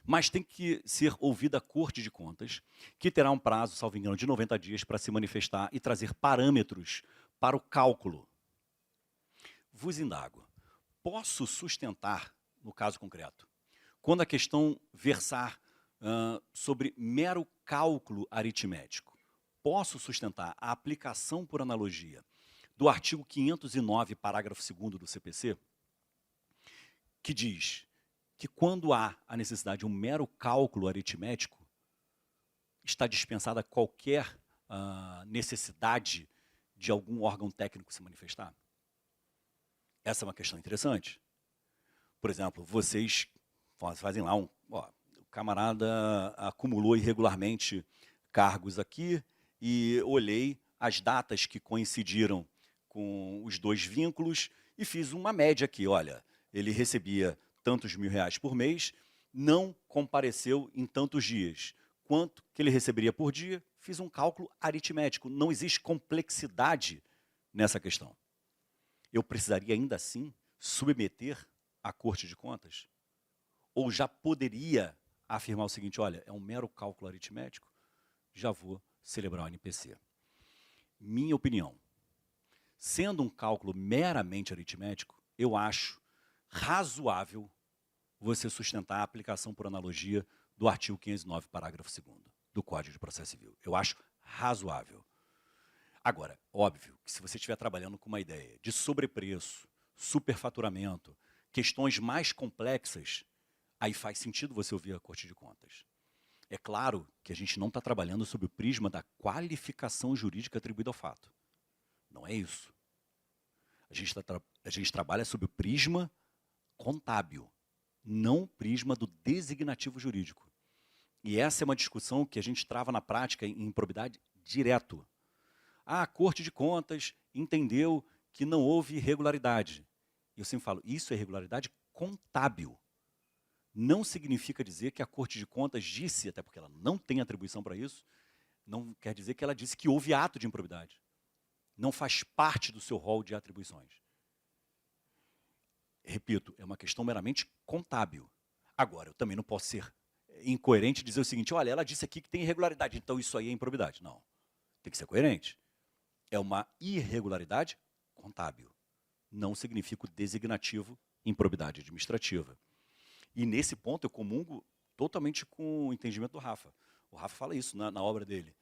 Mas tem que ser ouvida a Corte de Contas, que terá um prazo, salvo engano, de 90 dias para se manifestar e trazer parâmetros para o cálculo. Vos indago, posso sustentar, no caso concreto, quando a questão versar sobre mero cálculo aritmético, posso sustentar a aplicação por analogia do artigo 509, parágrafo 2º do CPC, que diz que, quando há a necessidade de um mero cálculo aritmético, está dispensada qualquer necessidade de algum órgão técnico se manifestar? Essa é uma questão interessante. Por exemplo, vocês fazem lá o camarada acumulou irregularmente cargos aqui e olhei as datas que coincidiram com os dois vínculos e fiz uma média aqui. Olha, ele recebia tantos mil reais por mês, não compareceu em tantos dias. Quanto que ele receberia por dia? Fiz um cálculo aritmético. Não existe complexidade nessa questão. Eu precisaria ainda assim submeter à Corte de Contas? Ou já poderia afirmar o seguinte, olha, é um mero cálculo aritmético, já vou celebrar o NPC. Minha opinião, sendo um cálculo meramente aritmético, eu acho razoável você sustentar a aplicação por analogia do artigo 509, parágrafo 2º, do Código de Processo Civil. Eu acho razoável. Agora, óbvio que se você estiver trabalhando com uma ideia de sobrepreço, superfaturamento, questões mais complexas, aí faz sentido você ouvir a Corte de Contas. É claro que a gente não está trabalhando sob o prisma da qualificação jurídica atribuída ao fato. Não é isso. A gente trabalha sob o prisma contábil, não o prisma do designativo jurídico. E essa é uma discussão que a gente trava na prática em improbidade direto. A Corte de Contas entendeu que não houve irregularidade. E eu sempre falo, isso é irregularidade contábil. Não significa dizer que a Corte de Contas disse, até porque ela não tem atribuição para isso, não quer dizer que ela disse que houve ato de improbidade. Não faz parte do seu rol de atribuições. Repito, é uma questão meramente contábil. Agora, eu também não posso ser incoerente e dizer o seguinte, olha, ela disse aqui que tem irregularidade, então isso aí é improbidade. Não, tem que ser coerente. É uma irregularidade contábil. Não significa o designativo improbidade administrativa. E nesse ponto eu comungo totalmente com o entendimento do Rafa. O Rafa fala isso na obra dele.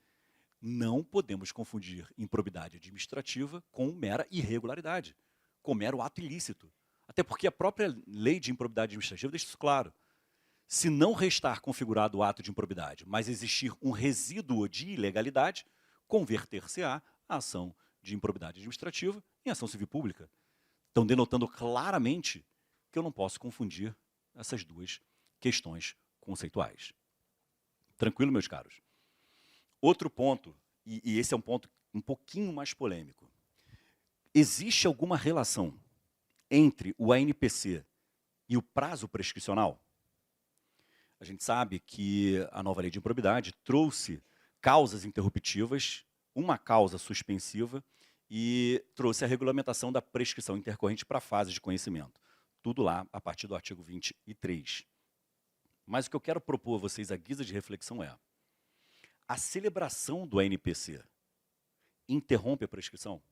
Não podemos confundir improbidade administrativa com mera irregularidade, com mero ato ilícito. Até porque a própria lei de improbidade administrativa deixa isso claro. Se não restar configurado o ato de improbidade, mas existir um resíduo de ilegalidade, converter-se-á a ação de improbidade administrativa em ação civil pública. Estão denotando claramente que eu não posso confundir essas duas questões conceituais. Tranquilo, meus caros? Outro ponto, e esse é um ponto um pouquinho mais polêmico. Existe alguma relação entre o ANPC e o prazo prescricional? A gente sabe que a nova lei de improbidade trouxe causas interruptivas, uma causa suspensiva e trouxe a regulamentação da prescrição intercorrente para a fase de conhecimento. Tudo lá a partir do artigo 23. Mas o que eu quero propor a vocês, a guisa de reflexão é: a celebração do ANPC interrompe a prescrição?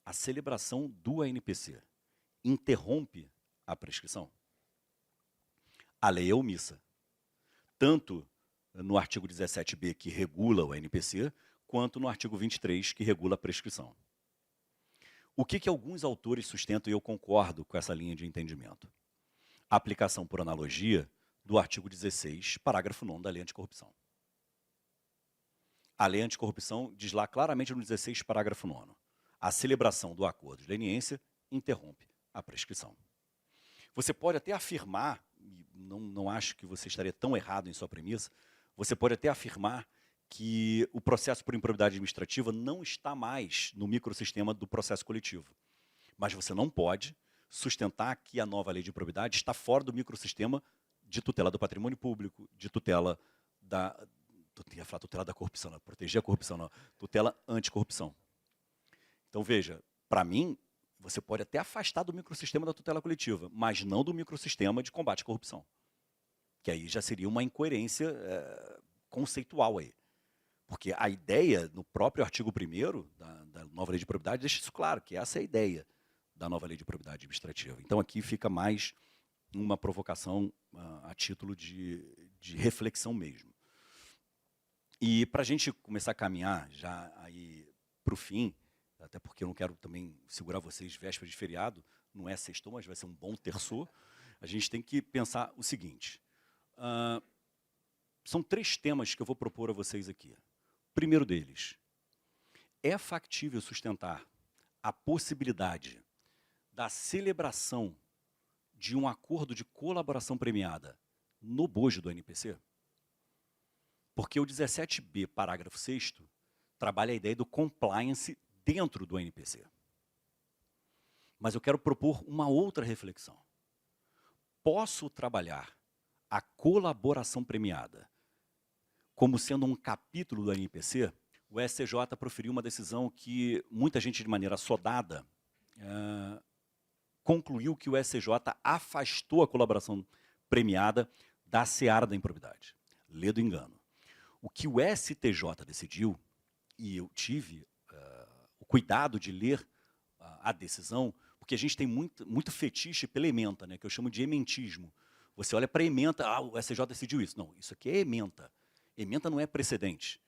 A celebração do ANPC interrompe a prescrição? A lei é omissa, tanto no artigo 17b, que regula o ANPC, quanto no artigo 23, que regula a prescrição. O que alguns autores sustentam, e eu concordo com essa linha de entendimento? A aplicação por analogia do artigo 16, parágrafo 9º da Lei Anticorrupção. A Lei Anticorrupção diz lá claramente no 16, parágrafo 9º, a celebração do acordo de leniência interrompe a prescrição. Você pode até afirmar, e não acho que você estaria tão errado em sua premissa, você pode até afirmar que o processo por improbidade administrativa não está mais no microsistema do processo coletivo. Mas você não pode sustentar que a nova lei de improbidade está fora do microsistema de tutela do patrimônio público, de tutela da... Eu ia falar tutela da corrupção, não, proteger a corrupção, não, tutela anticorrupção. Então, veja, para mim, você pode até afastar do microsistema da tutela coletiva, mas não do microsistema de combate à corrupção. Que aí já seria uma incoerência conceitual aí. Porque a ideia, no próprio artigo 1º da nova lei de improbidade, deixa isso claro, que essa é a ideia da nova lei de improbidade administrativa. Então, aqui fica mais uma provocação a título de reflexão mesmo. E para a gente começar a caminhar já aí para o fim, até porque eu não quero também segurar vocês véspera de feriado, não é sextou, mas vai ser um bom terço, a gente tem que pensar o seguinte. São 3 temas que eu vou propor a vocês aqui. O primeiro deles, é factível sustentar a possibilidade da celebração de um acordo de colaboração premiada no bojo do ANPC? Porque o 17b, parágrafo 6º, trabalha a ideia do compliance dentro do NPC. Mas eu quero propor uma outra reflexão. Posso trabalhar a colaboração premiada como sendo um capítulo do NPC? O STJ proferiu uma decisão que muita gente, de maneira assodada, concluiu que o STJ afastou a colaboração premiada da seara da improbidade. Lê do engano. O que o STJ decidiu, e eu tive o cuidado de ler a decisão, porque a gente tem muito fetiche pela ementa, né, que eu chamo de ementismo. Você olha para a ementa, o STJ decidiu isso. Não, isso aqui é ementa. Ementa não é precedente.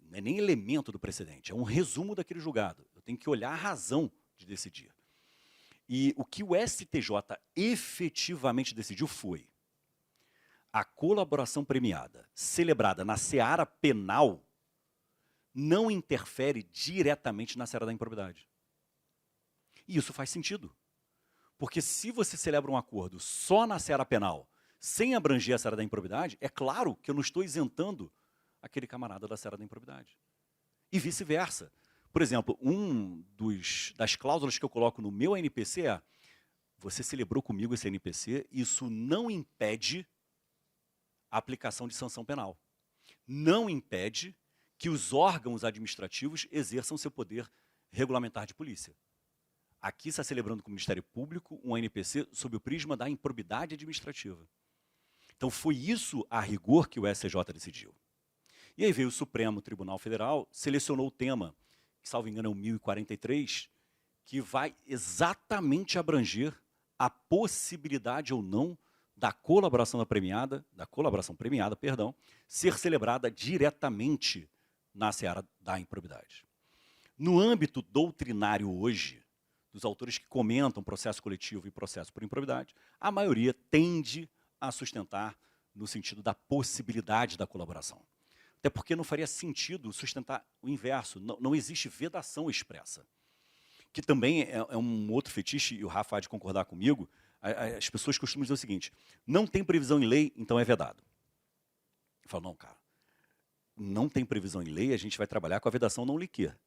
Não é nem elemento do precedente, é um resumo daquele julgado. Eu tenho que olhar a razão de decidir. E o que o STJ efetivamente decidiu foi: a colaboração premiada celebrada na seara penal não interfere diretamente na seara da improbidade. E isso faz sentido. Porque se você celebra um acordo só na seara penal, sem abranger a seara da improbidade, é claro que eu não estou isentando aquele camarada da seara da improbidade. E vice-versa. Por exemplo, das cláusulas que eu coloco no meu NPC é: você celebrou comigo esse NPC, isso não impede a aplicação de sanção penal. Não impede que os órgãos administrativos exerçam seu poder regulamentar de polícia. Aqui está celebrando com o Ministério Público um NPC sob o prisma da improbidade administrativa. Então foi isso, a rigor, que o STJ decidiu. E aí veio o Supremo Tribunal Federal, selecionou o tema, que, salvo engano, é o 1043, que vai exatamente abranger a possibilidade ou não da colaboração premiada, ser celebrada diretamente na seara da improbidade. No âmbito doutrinário hoje, dos autores que comentam processo coletivo e processo por improbidade, a maioria tende a sustentar no sentido da possibilidade da colaboração. Até porque não faria sentido sustentar o inverso, não existe vedação expressa. Que também é um outro fetiche, e o Rafa há de concordar comigo, as pessoas costumam dizer o seguinte: não tem previsão em lei, então é vedado. Eu falo, não, cara, não tem previsão em lei, a gente vai trabalhar com a vedação não liquer.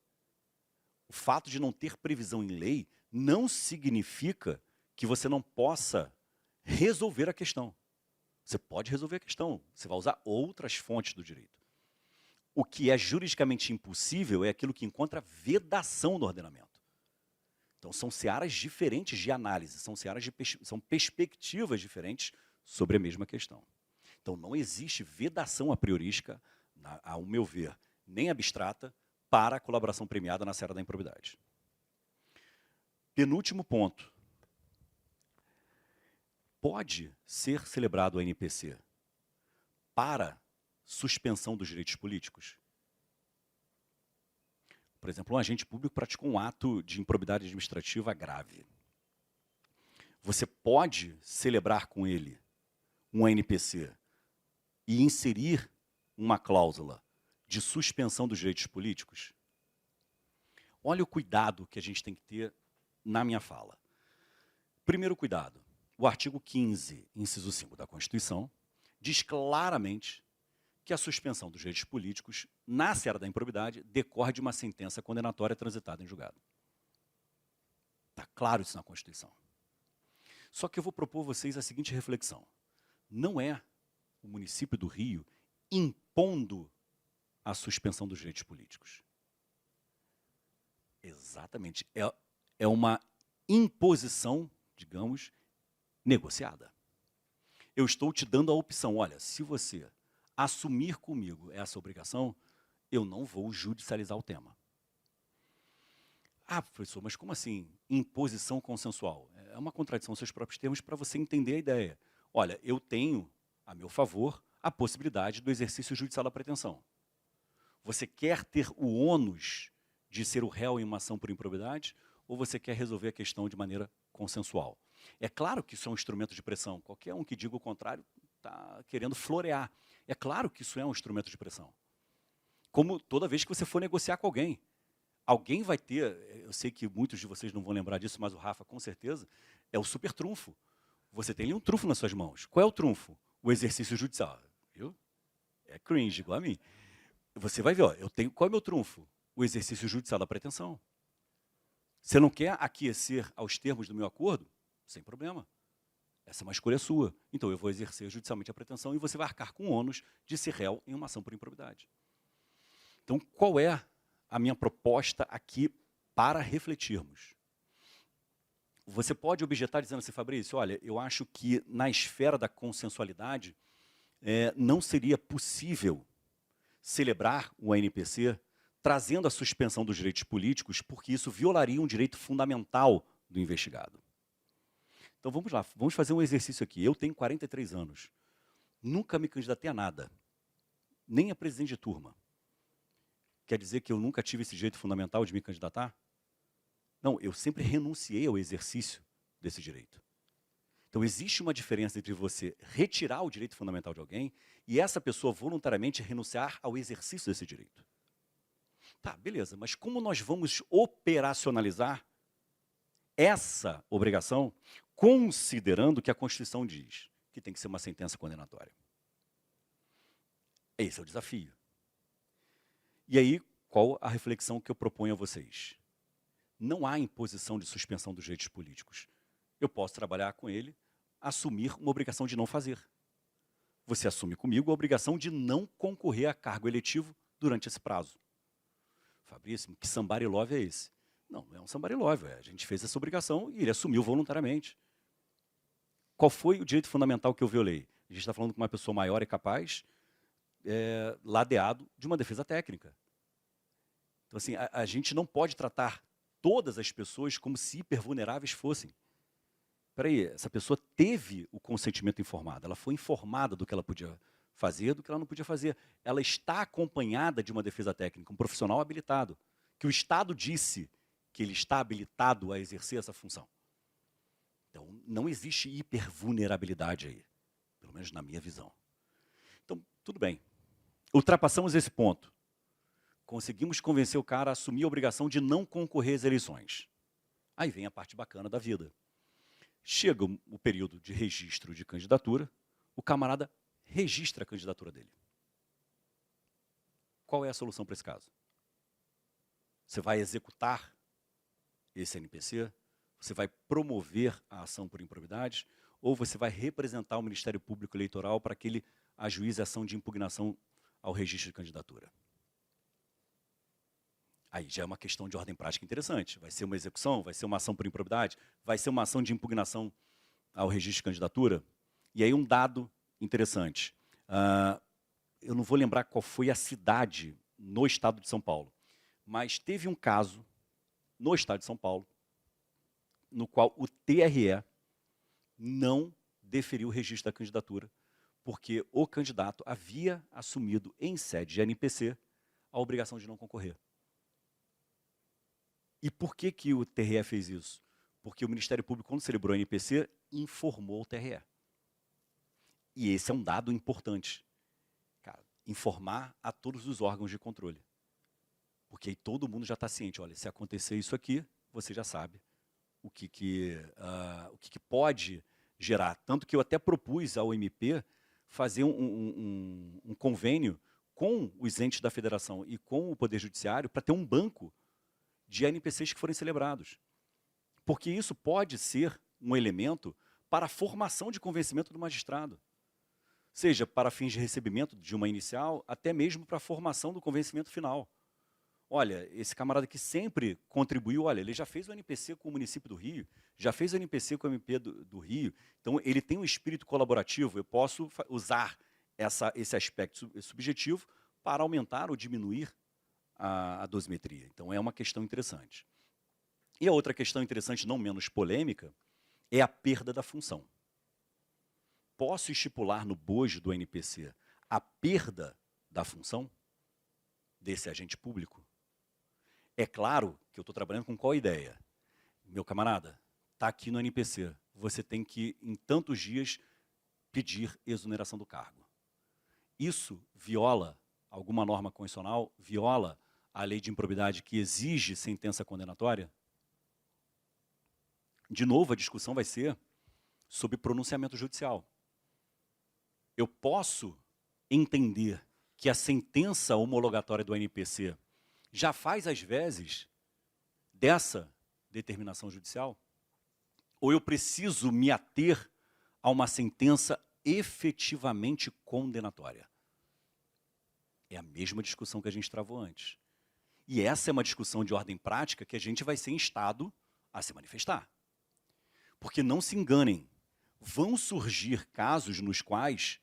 O fato de não ter previsão em lei não significa que você não possa resolver a questão. Você pode resolver a questão, você vai usar outras fontes do direito. O que é juridicamente impossível é aquilo que encontra vedação no ordenamento. Então, são searas diferentes de análise, são perspectivas diferentes sobre a mesma questão. Então, não existe vedação a priorística, ao meu ver, nem abstrata, para a colaboração premiada na seara da improbidade. Penúltimo ponto. Pode ser celebrado o NPC para suspensão dos direitos políticos? Por exemplo, um agente público praticou um ato de improbidade administrativa grave. Você pode celebrar com ele um NPC e inserir uma cláusula de suspensão dos direitos políticos? Olha o cuidado que a gente tem que ter na minha fala. Primeiro cuidado, o artigo 15, inciso 5 da Constituição, diz claramente que a suspensão dos direitos políticos na seara da improbidade decorre de uma sentença condenatória transitada em julgado. Está claro isso na Constituição. Só que eu vou propor a vocês a seguinte reflexão: não é o município do Rio impondo a suspensão dos direitos políticos. Exatamente. É uma imposição, digamos, negociada. Eu estou te dando a opção: olha, se você assumir comigo essa obrigação, eu não vou judicializar o tema. Ah, professor, mas como assim imposição consensual? É uma contradição aos seus próprios termos para você entender a ideia. Olha, eu tenho a meu favor a possibilidade do exercício judicial da pretensão. Você quer ter o ônus de ser o réu em uma ação por improbidade, ou você quer resolver a questão de maneira consensual? É claro que isso é um instrumento de pressão. Qualquer um que diga o contrário está querendo florear. É claro que isso é um instrumento de pressão. Como toda vez que você for negociar com alguém. Alguém vai ter, eu sei que muitos de vocês não vão lembrar disso, mas o Rafa com certeza, é o super trunfo. Você tem ali um trunfo nas suas mãos. Qual é o trunfo? O exercício judicial. Viu? é cringe, igual a mim. Você vai ver, ó, qual é o meu trunfo? O exercício judicial da pretensão. Você não quer aquecer aos termos do meu acordo? Sem problema. Essa é uma escolha sua. Então eu vou exercer judicialmente a pretensão e você vai arcar com o ônus de ser réu em uma ação por improbidade. Então, qual é a minha proposta aqui para refletirmos? Você pode objetar dizendo assim, Fabrício, olha, eu acho que na esfera da consensualidade não seria possível celebrar o ANPC trazendo a suspensão dos direitos políticos, porque isso violaria um direito fundamental do investigado. Então vamos lá, vamos fazer um exercício aqui. Eu tenho 43 anos, nunca me candidatei a nada, nem a presidente de turma. Quer dizer que eu nunca tive esse direito fundamental de me candidatar? Não, eu sempre renunciei ao exercício desse direito. Então existe uma diferença entre você retirar o direito fundamental de alguém e essa pessoa voluntariamente renunciar ao exercício desse direito. Tá, beleza, mas como nós vamos operacionalizar essa obrigação, considerando que a Constituição diz que tem que ser uma sentença condenatória? Esse é o desafio. E aí, qual a reflexão que eu proponho a vocês? Não há imposição de suspensão dos direitos políticos. Eu posso trabalhar com ele, assumir uma obrigação de não fazer. Você assume comigo a obrigação de não concorrer a cargo eletivo durante esse prazo. Fabrício, que somebody love é esse? Não, não é um somebody love, a gente fez essa obrigação e ele assumiu voluntariamente. Qual foi o direito fundamental que eu violei? A gente está falando com uma pessoa maior e capaz, ladeado de uma defesa técnica. Então, assim, a gente não pode tratar todas as pessoas como se hipervulneráveis fossem. Espera aí, essa pessoa teve o consentimento informado, ela foi informada do que ela podia fazer, do que ela não podia fazer. Ela está acompanhada de uma defesa técnica, um profissional habilitado, que o Estado disse que ele está habilitado a exercer essa função. Então, não existe hipervulnerabilidade aí, pelo menos na minha visão. Então, tudo bem. Ultrapassamos esse ponto. Conseguimos convencer o cara a assumir a obrigação de não concorrer às eleições. Aí vem a parte bacana da vida. Chega o período de registro de candidatura, o camarada registra a candidatura dele. Qual é a solução para esse caso? Você vai executar esse NPC? Você vai promover a ação por improbidade? Ou você vai representar o Ministério Público Eleitoral para que ele ajuize a ação de impugnação ao registro de candidatura? Aí já é uma questão de ordem prática interessante. Vai ser uma execução? Vai ser uma ação por improbidade? Vai ser uma ação de impugnação ao registro de candidatura? E aí um dado interessante. Eu não vou lembrar qual foi a cidade no estado de São Paulo, mas teve um caso no estado de São Paulo no qual o TRE não deferiu o registro da candidatura, porque o candidato havia assumido em sede de NPC a obrigação de não concorrer. E por que o TRE fez isso? Porque o Ministério Público, quando celebrou a NPC, informou o TRE. E esse é um dado importante. Cara, informar a todos os órgãos de controle. Porque aí todo mundo já está ciente. Olha, se acontecer isso aqui, você já sabe o que pode gerar. Tanto que eu até propus ao MP fazer um convênio com os entes da federação e com o Poder Judiciário para ter um banco de NPCs que forem celebrados. Porque isso pode ser um elemento para a formação de convencimento do magistrado. Seja para fins de recebimento de uma inicial, até mesmo para a formação do convencimento final. Olha, esse camarada que sempre contribuiu, olha, ele já fez o NPC com o município do Rio, já fez o NPC com o MP do Rio, então ele tem um espírito colaborativo, eu posso usar esse aspecto subjetivo para aumentar ou diminuir a dosimetria. Então é uma questão interessante. E a outra questão interessante, não menos polêmica, é a perda da função. Posso estipular no bojo do NPC a perda da função desse agente público? É claro que eu estou trabalhando com qual ideia? Meu camarada, está aqui no NPC, você tem que, em tantos dias, pedir exoneração do cargo. Isso viola alguma norma constitucional, viola a lei de improbidade que exige sentença condenatória? De novo, a discussão vai ser sobre pronunciamento judicial. Eu posso entender que a sentença homologatória do NPC já faz as vezes dessa determinação judicial? Ou eu preciso me ater a uma sentença efetivamente condenatória? É a mesma discussão que a gente travou antes. E essa é uma discussão de ordem prática que a gente vai ser instado a se manifestar. Porque não se enganem, vão surgir casos nos quais,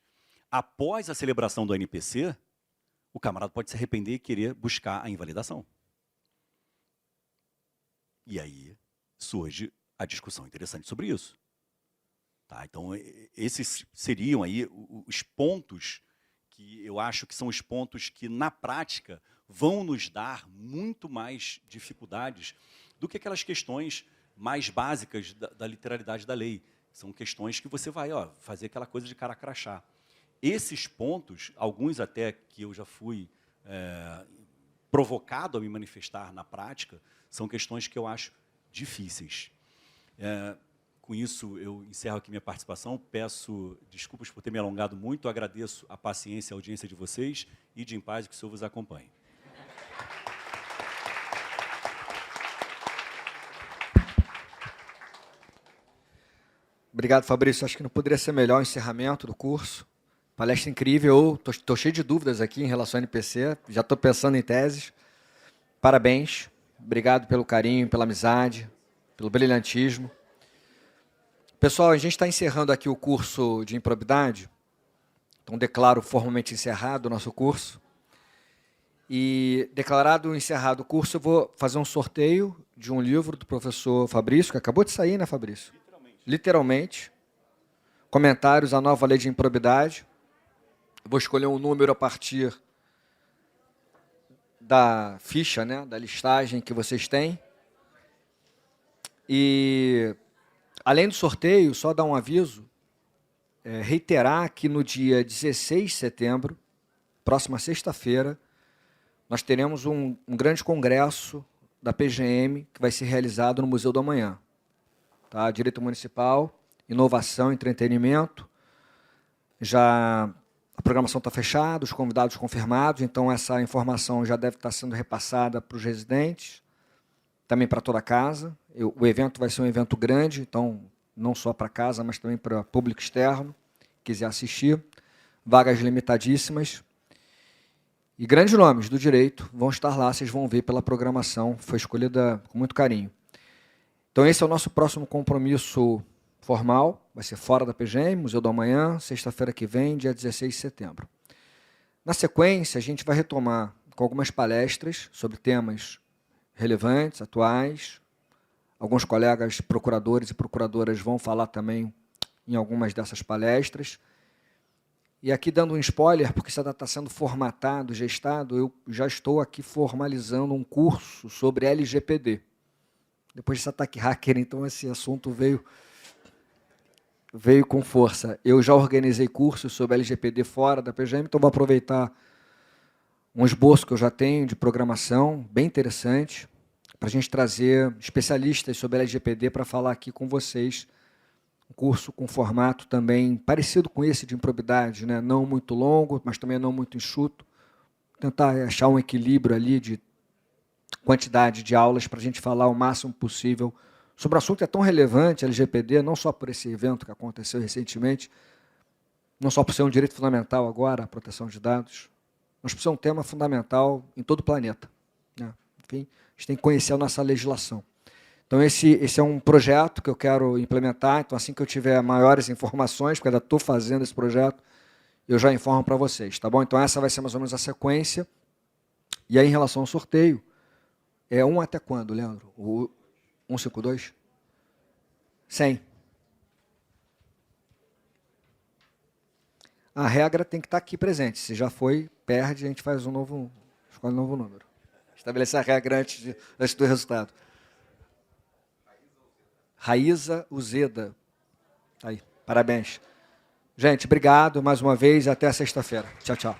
após a celebração do NPC, o camarada pode se arrepender e querer buscar a invalidação. E aí surge a discussão interessante sobre isso. Tá? Então, esses seriam aí os pontos que eu acho que são os pontos que, na prática, vão nos dar muito mais dificuldades do que aquelas questões mais básicas da literalidade da lei. São questões que você vai fazer aquela coisa de cara crachá. Esses pontos, alguns até que eu já fui provocado a me manifestar na prática, são questões que eu acho difíceis. Com isso, eu encerro aqui minha participação, peço desculpas por ter me alongado muito, agradeço a paciência e a audiência de vocês, e de em paz que o Senhor vos acompanhe. Obrigado, Fabrício. Acho que não poderia ser melhor o encerramento do curso. Palestra incrível. Estou cheio de dúvidas aqui em relação ao NPC. Já estou pensando em teses. Parabéns. Obrigado pelo carinho, pela amizade, pelo brilhantismo. Pessoal, a gente está encerrando aqui o curso de improbidade. Então, declaro formalmente encerrado o nosso curso. E, declarado encerrado o curso, eu vou fazer um sorteio de um livro do professor Fabrício, que acabou de sair, né, Fabrício? Literalmente. Comentários à nova lei de improbidade. Vou escolher um número a partir da ficha, né, da listagem que vocês têm. E, além do sorteio, só dar um aviso, reiterar que no dia 16 de setembro, próxima sexta-feira, nós teremos um grande congresso da PGM que vai ser realizado no Museu do Amanhã. Tá? Direito Municipal, Inovação, Entretenimento. Já a programação está fechada, os convidados confirmados, então essa informação já deve estar sendo repassada para os residentes, também para toda a casa. O evento vai ser um evento grande, então não só para casa, mas também para público externo, que quiser assistir. Vagas limitadíssimas. E grandes nomes do direito vão estar lá, vocês vão ver pela programação, foi escolhida com muito carinho. Então, esse é o nosso próximo compromisso formal, vai ser fora da PGM, Museu do Amanhã, sexta-feira que vem, dia 16 de setembro. Na sequência, a gente vai retomar com algumas palestras sobre temas relevantes, atuais. Alguns colegas procuradores e procuradoras vão falar também em algumas dessas palestras. E aqui dando um spoiler, porque isso está sendo formatado, gestado, eu já estou aqui formalizando um curso sobre LGPD. Depois desse ataque hacker, então esse assunto veio com força. Eu já organizei cursos sobre LGPD fora da PGM, então vou aproveitar um esboço que eu já tenho de programação, bem interessante, para a gente trazer especialistas sobre LGPD para falar aqui com vocês. Um curso com formato também parecido com esse de improbidade, né? Não muito longo, mas também não muito enxuto. Tentar achar um equilíbrio ali de quantidade de aulas para a gente falar o máximo possível sobre um assunto que é tão relevante, LGPD, não só por esse evento que aconteceu recentemente, não só por ser um direito fundamental agora, a proteção de dados, mas por ser um tema fundamental em todo o planeta. Né? Enfim, a gente tem que conhecer a nossa legislação. Então, esse é um projeto que eu quero implementar, então assim que eu tiver maiores informações, porque ainda estou fazendo esse projeto, eu já informo para vocês, tá bom? Então, essa vai ser mais ou menos a sequência. E aí, em relação ao sorteio, é 1 até quando, Leandro? O 152? 100. A regra tem que estar aqui presente. Se já foi, perde, a gente faz escolhe um novo número. Estabelecer a regra antes do resultado. Raíza Uzeda. Aí, parabéns. Gente, obrigado mais uma vez e até sexta-feira. Tchau, tchau.